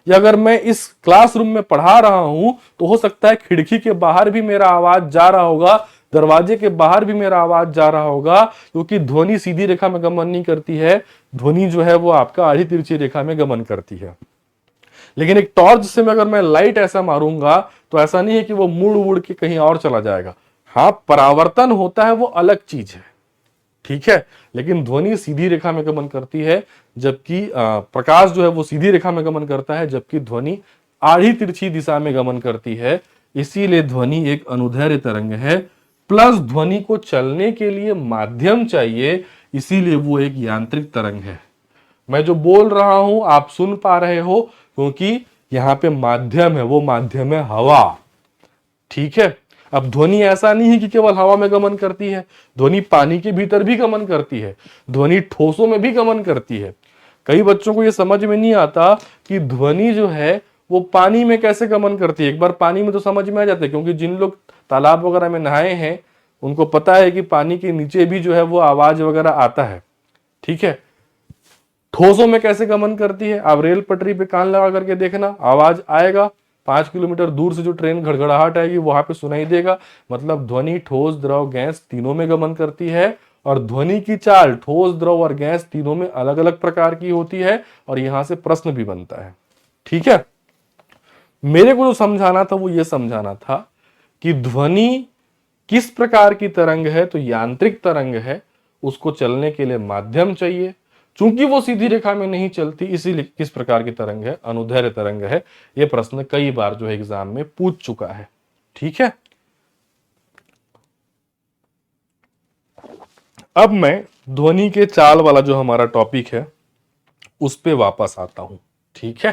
या अगर मैं इस क्लासरूम में पढ़ा रहा हूं तो हो सकता है खिड़की के बाहर भी मेरा आवाज जा रहा होगा, दरवाजे के बाहर भी मेरा आवाज जा रहा होगा, क्योंकि ध्वनि सीधी रेखा में गमन नहीं करती है, ध्वनि जो है वो आपका आड़ी तिरछी रेखा में गमन करती है। लेकिन एक टॉर्च से मैं अगर मैं लाइट ऐसा मारूंगा तो ऐसा नहीं है कि वो मुड़ उड़ के कहीं और चला जाएगा। हाँ, परावर्तन होता है, वो अलग चीज है। ठीक है, लेकिन ध्वनि सीधी रेखा में गमन करती है, जबकि प्रकाश जो है वो सीधी रेखा में गमन करता है, जबकि ध्वनि आड़ी तिरछी दिशा में गमन करती है। इसीलिए ध्वनि एक अनुदैर्घ्य तरंग है। प्लस ध्वनि को चलने के लिए माध्यम चाहिए, इसीलिए वो एक यांत्रिक तरंग है। मैं जो बोल रहा हूं आप सुन पा रहे हो क्योंकि यहां पे माध्यम है, वो माध्यम है हवा। ठीक है, अब ध्वनि ऐसा नहीं है कि केवल हवा में गमन करती है, ध्वनि पानी के भीतर भी गमन करती है, ध्वनि ठोसों में भी गमन करती है। कई बच्चों को यह समझ में नहीं आता कि ध्वनि जो है वो पानी में कैसे गमन करती है। एक बार पानी में तो समझ में आ जाता है, क्योंकि जिन लोग तालाब वगैरह में नहाए हैं उनको पता है कि पानी के नीचे भी जो है वो आवाज वगैरह आता है। ठीक है, ठोसों में कैसे गमन करती है, आप रेल पटरी पे कान लगा करके देखना, आवाज आएगा, 5 किलोमीटर दूर से जो ट्रेन घड़घड़ाहट आएगी वहां पे सुनाई देगा। मतलब ध्वनि ठोस द्रव गैस तीनों में गमन करती है, और ध्वनि की चाल ठोस द्रव और गैस तीनों में अलग अलग प्रकार की होती है, और यहां से प्रश्न भी बनता है। ठीक है, मेरे को जो समझाना था वो ये समझाना था कि ध्वनि किस प्रकार की तरंग है, तो यांत्रिक तरंग है, उसको चलने के लिए माध्यम चाहिए। चूंकि वो सीधी रेखा में नहीं चलती, इसीलिए किस प्रकार की तरंग है, अनुदैर्ध्य तरंग है। ये प्रश्न कई बार जो है एग्जाम में पूछ चुका है। ठीक है, अब मैं ध्वनि के चाल वाला जो हमारा टॉपिक है उस पे वापस आता हूं। ठीक है,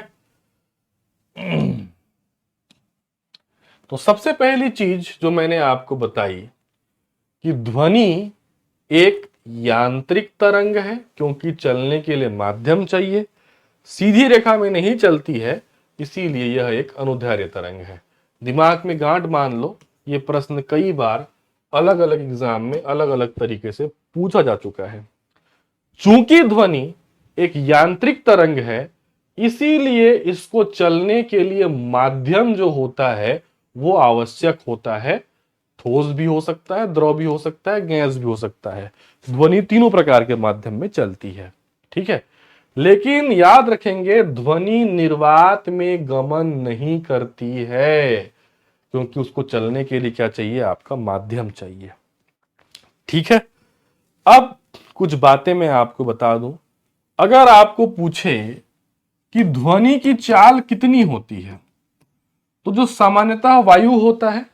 तो सबसे पहली चीज जो मैंने आपको बताई कि ध्वनि एक यांत्रिक तरंग है, क्योंकि चलने के लिए माध्यम चाहिए, सीधी रेखा में नहीं चलती है, इसीलिए यह एक अनुदैर्ध्य तरंग है। दिमाग में गांठ मान लो, यह प्रश्न कई बार अलग अलग एग्जाम में अलग अलग तरीके से पूछा जा चुका है। चूंकि ध्वनि एक यांत्रिक तरंग है, इसीलिए इसको चलने के लिए माध्यम जो होता है वो आवश्यक होता है। ठोस भी हो सकता है, द्रव भी हो सकता है, गैस भी हो सकता है। ध्वनि तीनों प्रकार के माध्यम में चलती है। ठीक है, लेकिन याद रखेंगे ध्वनि निर्वात में गमन नहीं करती है, क्योंकि उसको चलने के लिए क्या चाहिए, आपका माध्यम चाहिए। ठीक है, अब कुछ बातें मैं आपको बता दूं। अगर आपको पूछे कि ध्वनि की चाल कितनी होती है, तो जो सामान्यतः वायु होता है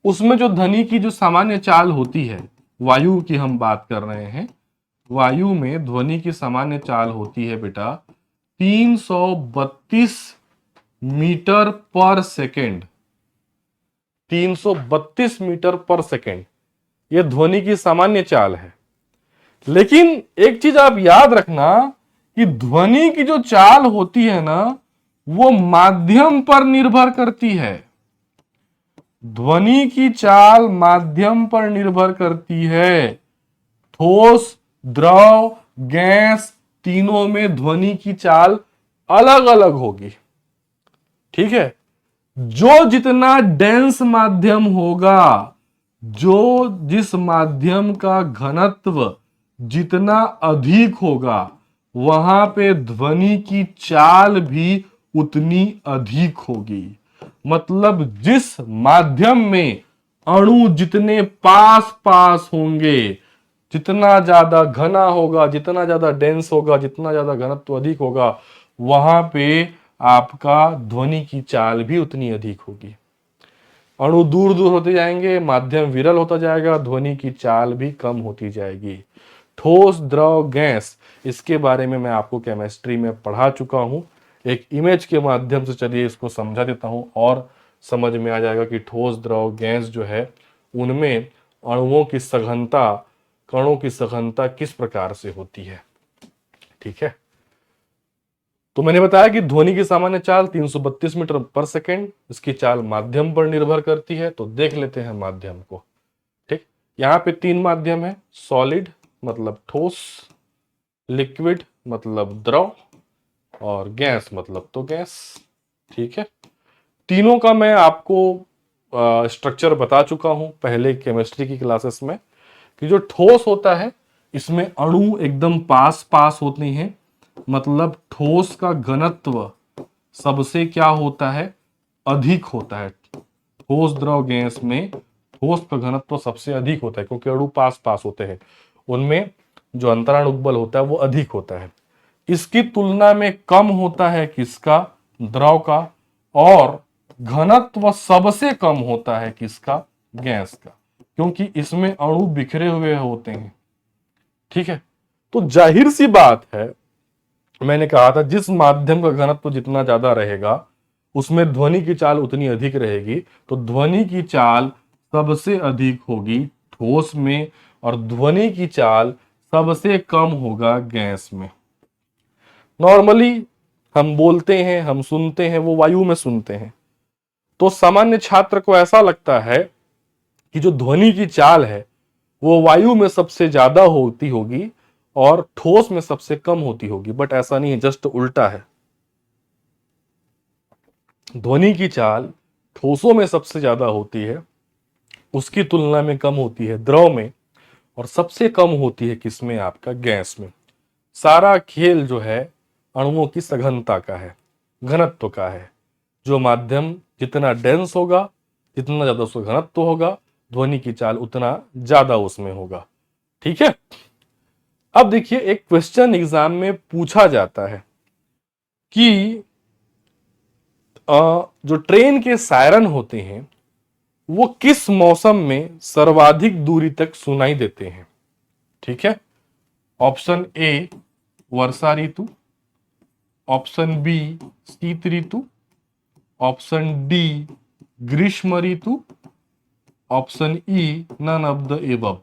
उसमें जो ध्वनि की जो सामान्य चाल होती है, वायु की हम बात कर रहे हैं, वायु में ध्वनि की सामान्य चाल होती है बेटा 332 मीटर पर सेकेंड। 332 मीटर पर सेकेंड यह ध्वनि की सामान्य चाल है। लेकिन एक चीज आप याद रखना कि ध्वनि की जो चाल होती है ना, वो माध्यम पर निर्भर करती है। ध्वनि की चाल माध्यम पर निर्भर करती है। ठोस, द्रव, गैस तीनों में ध्वनि की चाल अलग अलग होगी। ठीक है, जो जितना डेंस माध्यम होगा, जो जिस माध्यम का घनत्व जितना अधिक होगा, वहां पे ध्वनि की चाल भी उतनी अधिक होगी। मतलब जिस माध्यम में अणु जितने पास पास होंगे, जितना ज्यादा घना होगा, जितना ज्यादा डेंस होगा, जितना ज्यादा घनत्व अधिक होगा, वहां पे आपका ध्वनि की चाल भी उतनी अधिक होगी। अणु दूर दूर होते जाएंगे, माध्यम विरल होता जाएगा, ध्वनि की चाल भी कम होती जाएगी। ठोस, द्रव, गैस, इसके बारे में मैं आपको केमिस्ट्री में पढ़ा चुका हूं। एक इमेज के माध्यम से चलिए इसको समझा देता हूं, और समझ में आ जाएगा कि ठोस, द्रव, गैस जो है उनमें अणुओं की सघनता, कणों की सघनता किस प्रकार से होती है। ठीक है, तो मैंने बताया कि ध्वनि की सामान्य चाल 332 मीटर पर सेकेंड, इसकी चाल माध्यम पर निर्भर करती है। तो देख लेते हैं माध्यम को। ठीक, यहां पे 3 माध्यम है, सॉलिड मतलब ठोस, लिक्विड मतलब द्रव, और गैस मतलब तो गैस। ठीक है, तीनों का मैं आपको स्ट्रक्चर बता चुका हूं पहले केमिस्ट्री की क्लासेस में, कि जो ठोस होता है इसमें अणु एकदम पास पास होते हैं। मतलब ठोस का घनत्व सबसे क्या होता है, अधिक होता है। ठोस, द्रव, गैस में ठोस का घनत्व सबसे अधिक होता है, क्योंकि अणु पास पास होते हैं, उनमें जो अंतराणु बल होता है वो अधिक होता है। इसकी तुलना में कम होता है किसका, द्रव का, और घनत्व सबसे कम होता है किसका, गैस का, क्योंकि इसमें अणु बिखरे हुए होते हैं। ठीक है, तो जाहिर सी बात है, मैंने कहा था जिस माध्यम का घनत्व जितना ज्यादा रहेगा उसमें ध्वनि की चाल उतनी अधिक रहेगी। तो ध्वनि की चाल सबसे अधिक होगी ठोस में, और ध्वनि की चाल सबसे कम होगा गैस में। नॉर्मली हम बोलते हैं, हम सुनते हैं, वो वायु में सुनते हैं। तो सामान्य छात्र को ऐसा लगता है कि जो ध्वनि की चाल है वो वायु में सबसे ज्यादा होती होगी और ठोस में सबसे कम होती होगी, बट ऐसा नहीं है, जस्ट उल्टा है। ध्वनि की चाल ठोसों में सबसे ज्यादा होती है, उसकी तुलना में कम होती है द्रव में, और सबसे कम होती है किसमें, आपका गैस में। सारा खेल जो है अणुओं की सघनता का है, घनत्व का है। जो माध्यम जितना डेंस होगा, जितना ज्यादा उसका घनत्व होगा, ध्वनि की चाल उतना ज्यादा उसमें होगा। ठीक है। अब देखिए, एक क्वेश्चन एग्जाम में पूछा जाता है कि जो ट्रेन के सायरन होते हैं वो किस मौसम में सर्वाधिक दूरी तक सुनाई देते हैं। ठीक है। ऑप्शन ए वर्षा ऋतु, ऑप्शन बी शीत ऋतु, ऑप्शन डी ग्रीष्म ऋतु, option e none of the above.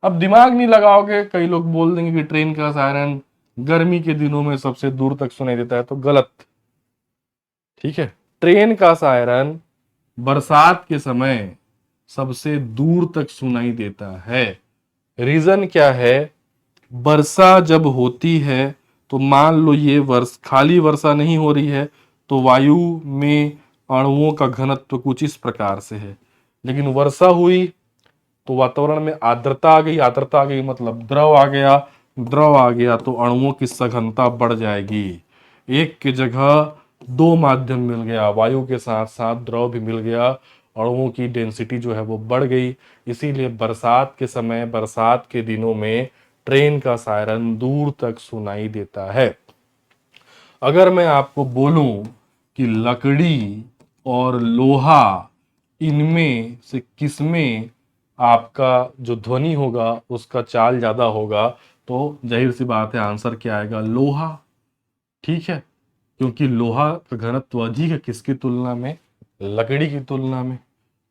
अब दिमाग नहीं लगाओगे, कई लोग बोल देंगे कि ट्रेन का सायरन गर्मी के दिनों में सबसे दूर तक सुनाई देता है, तो गलत। ठीक है। ट्रेन का सायरन बरसात के समय सबसे दूर तक सुनाई देता है। रीजन क्या है, वर्षा जब होती है तो मान लो ये खाली वर्षा नहीं हो रही है, तो वायु में अणुओं का घनत्व कुछ इस प्रकार से है। लेकिन वर्षा हुई तो वातावरण में आर्द्रता आ गई, आर्द्रता आ गई मतलब द्रव आ गया, द्रव आ गया तो अणुओं की सघनता बढ़ जाएगी। एक की जगह दो माध्यम मिल गया, वायु के साथ साथ द्रव भी मिल गया, अणुओं की डेंसिटी जो है वो बढ़ गई। इसीलिए बरसात के समय, बरसात के दिनों में ट्रेन का सायरन दूर तक सुनाई देता है। अगर मैं आपको बोलूं कि लकड़ी और लोहा, इनमें से किसमें आपका जो ध्वनि होगा उसका चाल ज्यादा होगा, तो जाहिर सी बात है आंसर क्या आएगा, लोहा। ठीक है। क्योंकि लोहा का घनत्व अधिक है किसकी तुलना में, लकड़ी की तुलना में।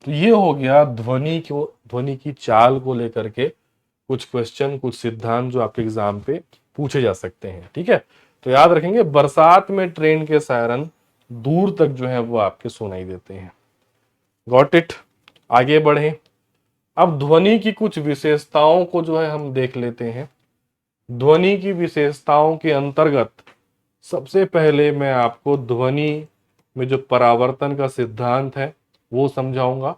तो ये हो गया ध्वनि की चाल को लेकर के कुछ क्वेश्चन, कुछ सिद्धांत जो आपके एग्जाम पे पूछे जा सकते हैं। ठीक है। तो याद रखेंगे, बरसात में ट्रेन के सायरन दूर तक जो है वो आपके सुनाई देते हैं। Got it. आगे बढ़े। अब ध्वनि की कुछ विशेषताओं को जो है हम देख लेते हैं। ध्वनि की विशेषताओं के अंतर्गत सबसे पहले मैं आपको ध्वनि में जो परावर्तन का सिद्धांत है वो समझाऊंगा।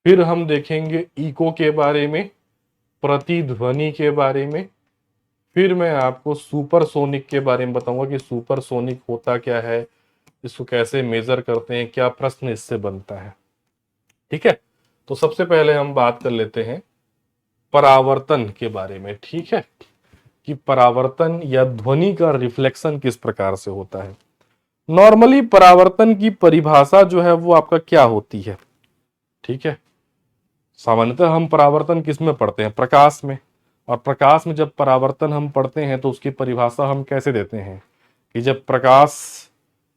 फिर हम देखेंगे इको के बारे में, प्रतिध्वनि के बारे में। फिर मैं आपको सुपरसोनिक के बारे में बताऊंगा कि सुपरसोनिक होता क्या है, इसको कैसे मेजर करते हैं, क्या प्रश्न इससे बनता है। ठीक है। तो सबसे पहले हम बात कर लेते हैं परावर्तन के बारे में। ठीक है, कि परावर्तन या ध्वनि का रिफ्लेक्शन किस प्रकार से होता है। नॉर्मली परावर्तन की परिभाषा जो है वो आपका क्या होती है। ठीक है। सामान्यतः हम परावर्तन किस में पढ़ते हैं, प्रकाश में। और प्रकाश में जब परावर्तन हम पढ़ते हैं तो उसकी परिभाषा हम कैसे देते हैं कि जब प्रकाश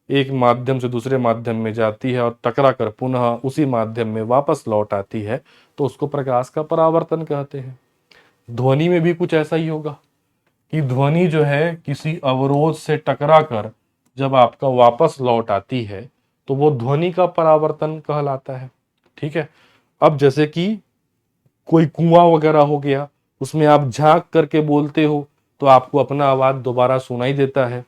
एक माध्यम से दूसरे माध्यम में जाती है और टकरा कर पुनः उसी माध्यम में वापस लौट आती है तो उसको प्रकाश का परावर्तन कहते हैं। ध्वनि में भी कुछ ऐसा ही होगा कि ध्वनि जो है किसी अवरोध से टकरा कर जब आपका वापस लौट आती है तो वो ध्वनि का परावर्तन कहलाता है। ठीक है। अब जैसे कि कोई कुआं वगैरह हो गया, उसमें आप झांक करके बोलते हो तो आपको अपना आवाज दोबारा सुनाई देता है।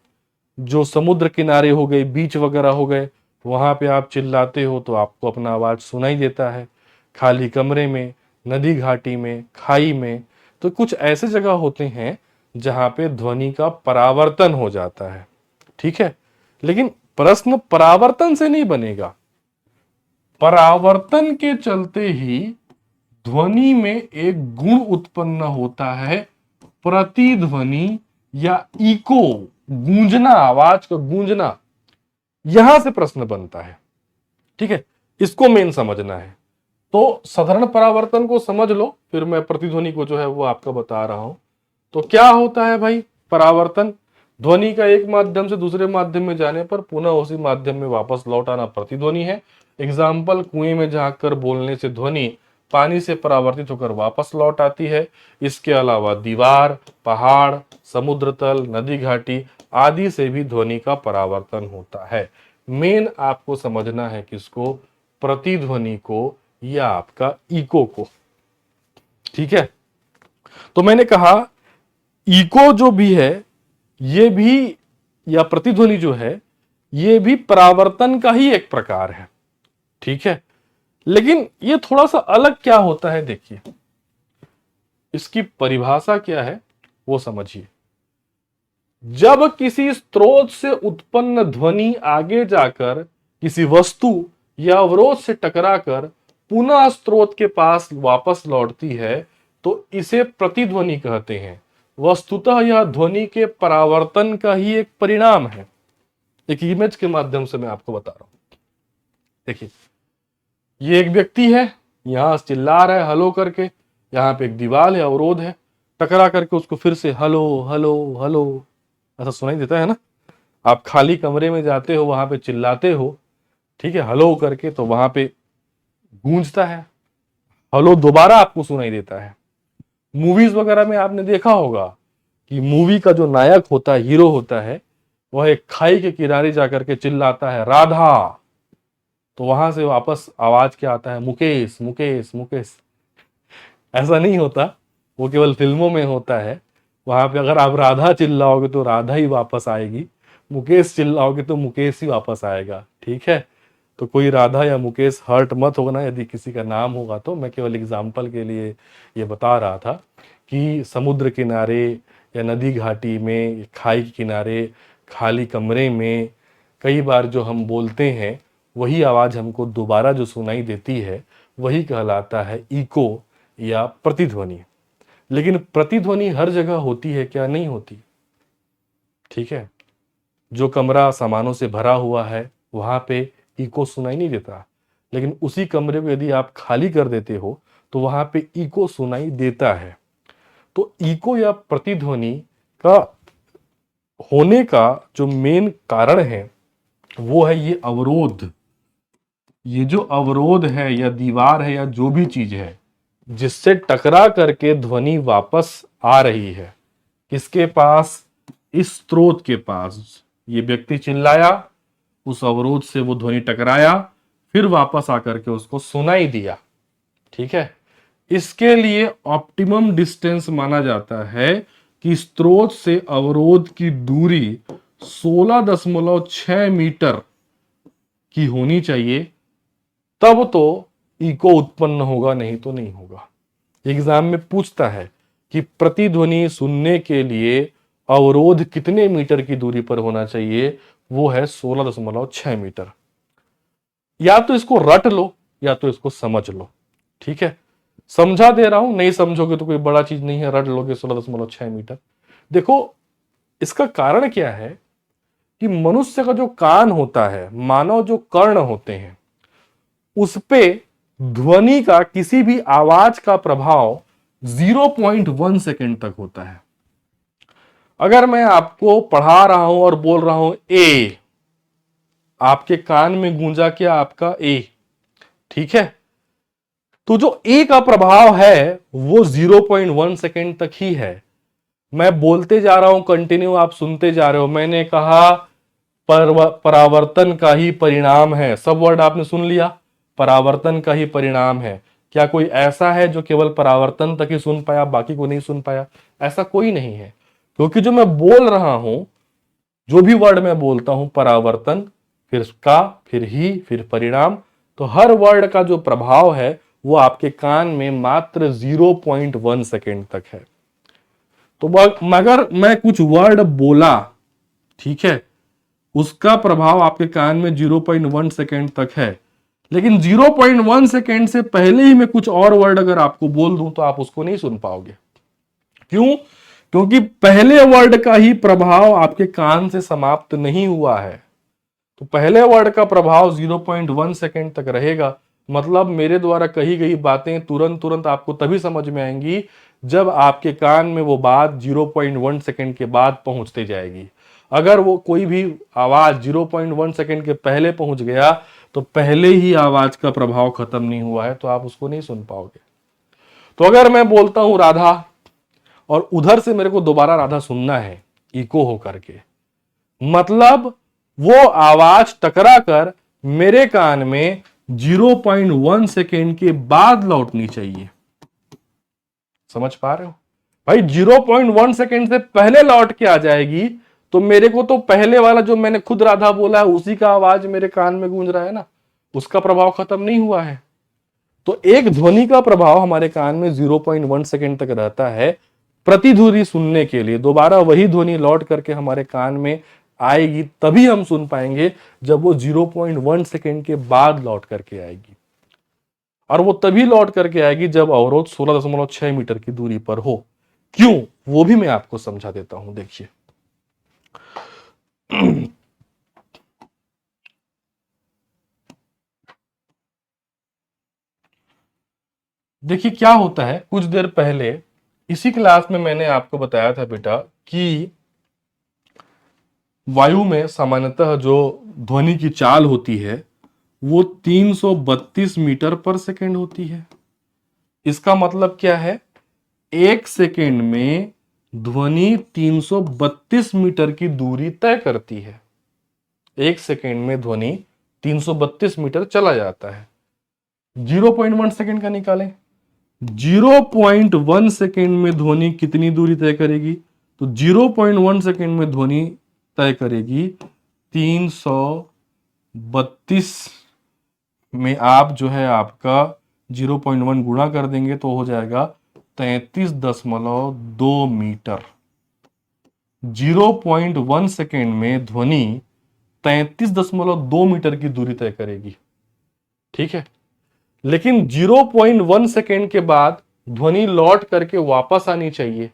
जो समुद्र किनारे हो गए, बीच वगैरह हो गए, वहां पे आप चिल्लाते हो तो आपको अपना आवाज सुनाई देता है। खाली कमरे में, नदी घाटी में, खाई में, तो कुछ ऐसे जगह होते हैं जहां पे ध्वनि का परावर्तन हो जाता है। ठीक है। लेकिन प्रश्न परावर्तन से नहीं बनेगा, परावर्तन के चलते ही ध्वनि में एक गुण उत्पन्न होता है, प्रतिध्वनि या इको, गूंजना, आवाज का गूंजना, यहां से प्रश्न बनता है। ठीक है। इसको मेन समझना है। तो साधारण परावर्तन को समझ लो, फिर मैं प्रतिध्वनि को जो है वो आपका बता रहा हूं। तो क्या होता है भाई परावर्तन, ध्वनि का एक माध्यम से दूसरे माध्यम में जाने पर पुनः उसी माध्यम में वापस लौट आना प्रतिध्वनि है। एग्जाम्पल, कुएं में झांक कर बोलने से ध्वनि पानी से परावर्तित होकर वापस लौट आती है। इसके अलावा दीवार, पहाड़, समुद्र तल, नदी घाटी आदि से भी ध्वनि का परावर्तन होता है। मेन आपको समझना है किसको, प्रतिध्वनि को, या आपका इको को। ठीक है, तो मैंने कहा इको जो भी है ये भी, या प्रतिध्वनि जो है ये भी परावर्तन का ही एक प्रकार है। ठीक है, लेकिन ये थोड़ा सा अलग क्या होता है, देखिए इसकी परिभाषा क्या है वो समझिए। जब किसी स्रोत से उत्पन्न ध्वनि आगे जाकर किसी वस्तु या अवरोध से टकराकर पुनः स्रोत के पास वापस लौटती है तो इसे प्रतिध्वनि कहते हैं। वस्तुतः यह ध्वनि के परावर्तन का ही एक परिणाम है। एक इमेज के माध्यम से मैं आपको बता रहा हूं। देखिए, ये एक व्यक्ति है, यहां चिल्ला रहा है हलो करके, यहां पे एक दीवार है, अवरोध है, टकरा करके उसको फिर से हलो हलो हलो ऐसा सुनाई देता है ना। आप खाली कमरे में जाते हो, वहां पे चिल्लाते हो, ठीक है, हलो करके, तो वहां पे गूंजता है, हलो दोबारा आपको सुनाई देता है। मूवीज वगैरह में आपने देखा होगा कि मूवी का जो नायक होता है, हीरो होता है, वह एक खाई के किनारे जाकर के चिल्लाता है राधा, तो वहां से वापस आवाज क्या आता है, मुकेश मुकेश मुकेश। ऐसा नहीं होता, वो केवल फिल्मों में होता है। वहां पे अगर आप राधा चिल्लाओगे तो राधा ही वापस आएगी, मुकेश चिल्लाओगे तो मुकेश ही वापस आएगा। ठीक है, तो कोई राधा या मुकेश हर्ट मत होना यदि किसी का नाम होगा तो। मैं केवल एग्जाम्पल के लिए ये बता रहा था कि समुद्र किनारे या नदी घाटी में, खाई के किनारे, खाली कमरे में कई बार जो हम बोलते हैं वही आवाज हमको दोबारा जो सुनाई देती है वही कहलाता है इको या प्रतिध्वनि। लेकिन प्रतिध्वनि हर जगह होती है क्या? नहीं होती। ठीक है, जो कमरा सामानों से भरा हुआ है वहां पे इको सुनाई नहीं देता, लेकिन उसी कमरे को यदि आप खाली कर देते हो तो वहां पे इको सुनाई देता है। तो इको या प्रतिध्वनि का होने का जो मेन कारण है वो है ये अवरोध। ये जो अवरोध है या दीवार है या जो भी चीज है जिससे टकरा करके ध्वनि वापस आ रही है, किसके पास? इस स्रोत के पास। ये व्यक्ति चिल्लाया, उस अवरोध से वो ध्वनि टकराया, फिर वापस आकर के उसको सुनाई दिया। ठीक है, इसके लिए ऑप्टिमम डिस्टेंस माना जाता है कि स्रोत से अवरोध की दूरी 16.6 मीटर की होनी चाहिए, तब तो इको उत्पन्न होगा, नहीं तो नहीं होगा। एग्जाम में पूछता है कि प्रतिध्वनि सुनने के लिए अवरोध कितने मीटर की दूरी पर होना चाहिए, वो है 16.6 मीटर। या तो इसको रट लो या तो इसको समझ लो। ठीक है, समझा दे रहा हूं, नहीं समझोगे तो कोई बड़ा चीज नहीं है, रट लोगे 16.6 मीटर। देखो, इसका कारण क्या है कि मनुष्य का जो कान होता है, मानव जो कर्ण होते हैं, उस पे ध्वनि का, किसी भी आवाज का प्रभाव 0.1 सेकेंड तक होता है। अगर मैं आपको पढ़ा रहा हूं और बोल रहा हूं ए, आपके कान में गूंजा क्या? आपका ए। ठीक है, तो जो ए का प्रभाव है वो 0.1 सेकेंड तक ही है। मैं बोलते जा रहा हूं कंटिन्यू, आप सुनते जा रहे हो। मैंने कहा परावर्तन का ही परिणाम है, सब वर्ड आपने सुन लिया, परावर्तन का ही परिणाम है। क्या कोई ऐसा है जो केवल परावर्तन तक ही सुन पाया, बाकी को नहीं सुन पाया? ऐसा कोई नहीं है, क्योंकि जो मैं बोल रहा हूं, जो भी वर्ड मैं बोलता हूं, परावर्तन, फिर का, फिर ही, फिर परिणाम, तो हर वर्ड का जो प्रभाव है वो आपके कान में मात्र 0.1 सेकेंड तक है। तो मगर मैं कुछ वर्ड बोला, ठीक है, उसका प्रभाव आपके कान में 0.1 सेकेंड तक है, लेकिन 0.1 सेकेंड से पहले ही मैं कुछ और वर्ड अगर आपको बोल दूं तो आप उसको नहीं सुन पाओगे। क्यों? क्योंकि पहले वर्ड का ही प्रभाव आपके कान से समाप्त नहीं हुआ है। तो पहले वर्ड का प्रभाव 0.1 सेकेंड तक रहेगा। मतलब मेरे द्वारा कही गई बातें तुरंत आपको तभी समझ में आएंगी जब आपके कान में वो बात 0.1 सेकेंड के बाद पहुंचते जाएगी। अगर वो कोई भी आवाज 0.1 सेकेंड के पहले पहुंच गया तो पहले ही आवाज का प्रभाव खत्म नहीं हुआ है, तो आप उसको नहीं सुन पाओगे। तो अगर मैं बोलता हूं राधा और उधर से मेरे को दोबारा राधा सुनना है इको हो करके, मतलब वो आवाज टकरा कर मेरे कान में 0.1 सेकेंड के बाद लौटनी चाहिए। समझ पा रहे हो भाई? 0.1 सेकेंड से पहले लौट के आ जाएगी तो मेरे को तो पहले वाला जो मैंने खुद राधा बोला है उसी का आवाज मेरे कान में गूंज रहा है ना, उसका प्रभाव खत्म नहीं हुआ है। तो एक ध्वनि का प्रभाव हमारे कान में 0.1 सेकेंड तक रहता है प्रतिध्वनि सुनने के लिए। दोबारा वही ध्वनि लौट करके हमारे कान में आएगी तभी हम सुन पाएंगे जब वो 0.1 सेकेंड के बाद लौट करके आएगी। और वो तभी लौट करके आएगी जब अवरोध 16.6 मीटर की दूरी पर हो। क्यों, वो भी मैं आपको समझा देता हूं। देखिए देखिए क्या होता है, कुछ देर पहले इसी क्लास में मैंने आपको बताया था बेटा कि वायु में सामान्यतः जो ध्वनि की चाल होती है वो 332 मीटर पर सेकेंड होती है। इसका मतलब क्या है, एक सेकेंड में ध्वनि 332 मीटर की दूरी तय करती है। एक सेकेंड में ध्वनि 332 मीटर चला जाता है। 0.1 सेकेंड का निकालें। 0.1 सेकेंड में ध्वनि कितनी दूरी तय करेगी? तो 0.1 सेकेंड में ध्वनि तय करेगी 332 में आप जो है आपका 0.1 गुणा कर देंगे तो हो जाएगा 33.2 मीटर। 0.1 सेकेंड में ध्वनि 33.2 मीटर की दूरी तय करेगी। ठीक है, लेकिन 0.1 सेकेंड के बाद ध्वनि लौट करके वापस आनी चाहिए।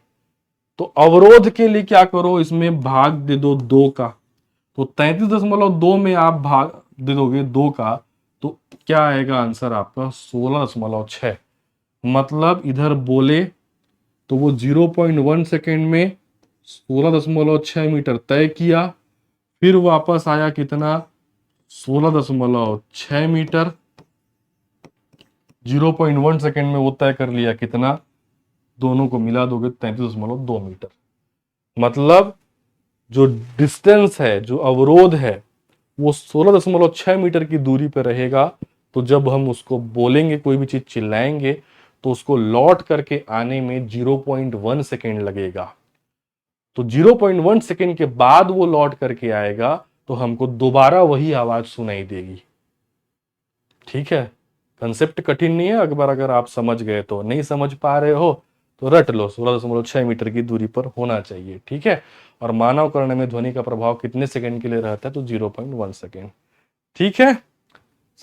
तो अवरोध के लिए क्या करो, इसमें भाग दे दो 2 का। तो 33.2 में आप भाग दे दोगे 2 का तो क्या आएगा आंसर आपका 16.6। मतलब इधर बोले तो वो 0.1 सेकेंड में 16.6 मीटर तय किया, फिर वापस आया कितना 16.6 मीटर। 0.1 सेकेंड में वो तय कर लिया कितना, दोनों को मिला दोगे 33.2 मीटर। मतलब जो डिस्टेंस है, जो अवरोध है वो 16.6 मीटर की दूरी पर रहेगा। तो जब हम उसको बोलेंगे, कोई भी चीज चिल्लाएंगे तो उसको लौट करके आने में 0.1 सेकेंड लगेगा। तो 0.1 सेकेंड के बाद वो लौट करके आएगा तो हमको दोबारा वही आवाज सुनाई देगी। ठीक है, कंसेप्ट कठिन नहीं है। अगर आप समझ गए तो, नहीं समझ पा रहे हो तो रट लो, 16.6 मीटर की दूरी पर होना चाहिए। ठीक है, और मानव कर्ण में ध्वनि का प्रभाव कितने सेकंड के लिए रहता है? तो 0.1 सेकेंड। ठीक है,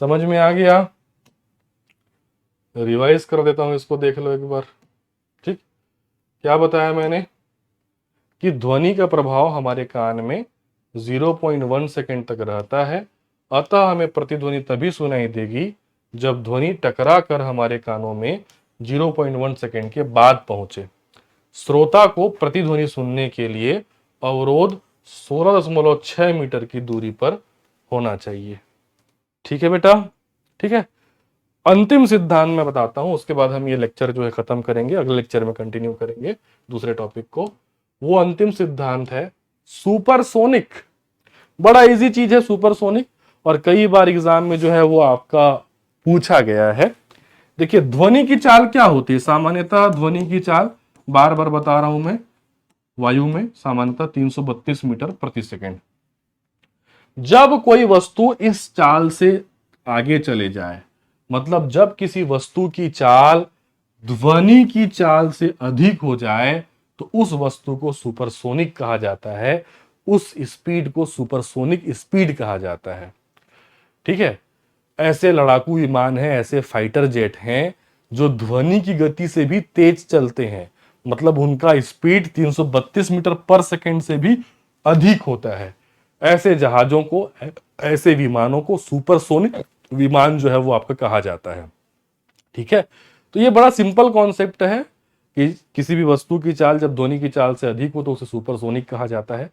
समझ में आ गया? रिवाइज कर देता हूं इसको, देख लो एक बार। ठीक, क्या बताया मैंने कि ध्वनि का प्रभाव हमारे कान में 0.1 सेकेंड तक रहता है। अतः हमें प्रतिध्वनि तभी सुनाई देगी जब ध्वनि टकरा कर हमारे कानों में 0.1 सेकेंड के बाद पहुंचे। श्रोता को प्रतिध्वनि सुनने के लिए अवरोध 16.6 मीटर की दूरी पर होना चाहिए। ठीक है बेटा? ठीक है, अंतिम सिद्धांत मैं बताता हूं, उसके बाद हम ये लेक्चर जो है खत्म करेंगे। अगले लेक्चर में कंटिन्यू करेंगे दूसरे टॉपिक को। वो अंतिम सिद्धांत है सुपरसोनिक। बड़ा इजी चीज है सुपरसोनिक, और कई बार एग्जाम में जो है वो आपका पूछा गया है। देखिए ध्वनि की चाल क्या होती है? सामान्यतः ध्वनि की चाल, बार बार बता रहा हूं मैं, वायु में सामान्यतः 332 मीटर प्रति सेकेंड। जब कोई वस्तु इस चाल से आगे चले जाए, मतलब जब किसी वस्तु की चाल ध्वनि की चाल से अधिक हो जाए तो उस वस्तु को सुपरसोनिक कहा जाता है। उस स्पीड को सुपरसोनिक स्पीड कहा जाता है। ठीक है, ऐसे लड़ाकू विमान हैं, ऐसे फाइटर जेट हैं जो ध्वनि की गति से भी तेज चलते हैं। मतलब उनका स्पीड 332 मीटर पर सेकेंड से भी अधिक होता है। ऐसे जहाजों को, ऐसे विमानों को सुपरसोनिक विमान जो है वो आपका कहा जाता है। ठीक है, तो ये बड़ा सिंपल कॉन्सेप्ट है कि किसी भी वस्तु की चाल जब ध्वनि की चाल से अधिक हो तो उसे सुपरसोनिक कहा जाता है।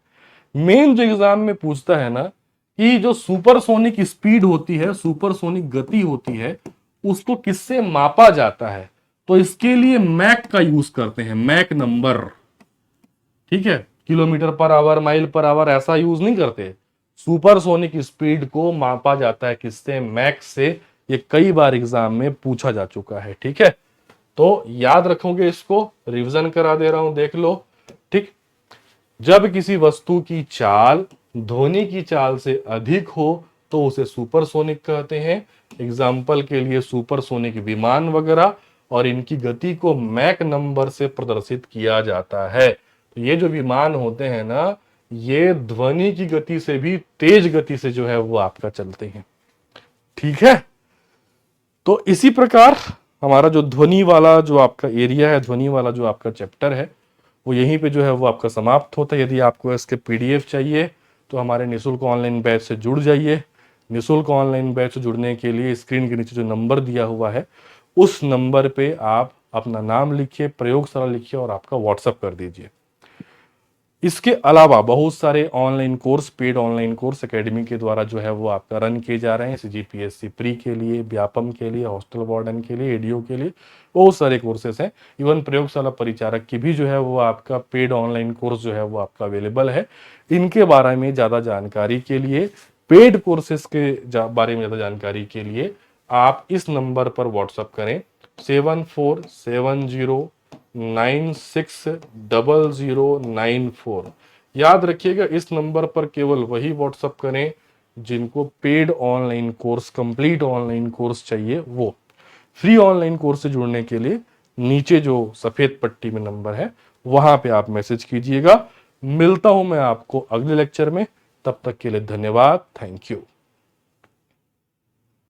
मेन जो एग्जाम में पूछता है ना कि जो सुपरसोनिक स्पीड होती है, सुपरसोनिक गति होती है, उसको किससे मापा जाता है? तो इसके लिए मैक का यूज करते हैं, मैक नंबर। ठीक है, kilometre per hour, mile per hour ऐसा यूज नहीं करते। सुपरसोनिक स्पीड को मापा जाता है किससे? मैक से, ये कई बार एग्जाम में पूछा जा चुका है। ठीक है, तो याद रखोगे, इसको रिवीजन करा दे रहा हूं, देख लो। ठीक, जब किसी वस्तु की चाल ध्वनि की चाल से अधिक हो तो उसे सुपरसोनिक कहते हैं। एग्जाम्पल के लिए सुपरसोनिक विमान वगैरह, और इनकी गति को मैक नंबर से प्रदर्शित किया जाता है। तो ये जो विमान होते हैं ना, ये ध्वनि की गति से भी तेज गति से जो है वो आपका चलते हैं। ठीक है, तो इसी प्रकार हमारा जो ध्वनि वाला जो आपका एरिया है, ध्वनि वाला जो आपका चैप्टर है, वो यहीं पे जो है वो आपका समाप्त होता है। यदि आपको इसके पीडीएफ चाहिए तो हमारे निःशुल्क ऑनलाइन बैच से जुड़ जाइए। निःशुल्क ऑनलाइन बैच से जुड़ने के लिए स्क्रीन के नीचे जो नंबर दिया हुआ है, उस नंबर पे आप अपना नाम लिखिए, प्रयोगशाला लिखिए और आपका व्हाट्सएप कर दीजिए। इसके अलावा बहुत सारे online course, paid online course academy के द्वारा जो है वो आपका रन किए जा रहे हैं। सीजीपीएससी प्री के लिए, व्यापम के लिए, हॉस्टल वार्डन के लिए, एडीओ के लिए बहुत सारे कोर्सेस हैं। इवन प्रयोगशाला परिचारक की भी जो है वो आपका पेड ऑनलाइन कोर्स जो है वो आपका अवेलेबल है। इनके बारे में ज्यादा जानकारी के लिए, पेड कोर्सेस के बारे में ज्यादा जानकारी के लिए आप इस नंबर पर व्हाट्सएप करें, 7470960094। याद रखिएगा, इस नंबर पर केवल वही व्हाट्सएप करें जिनको paid online course, complete online course चाहिए। वो फ्री ऑनलाइन कोर्स से जुड़ने के लिए नीचे जो सफेद पट्टी में नंबर है, वहां पे आप मैसेज कीजिएगा। मिलता हूं मैं आपको अगले लेक्चर में, तब तक के लिए धन्यवाद, थैंक यू।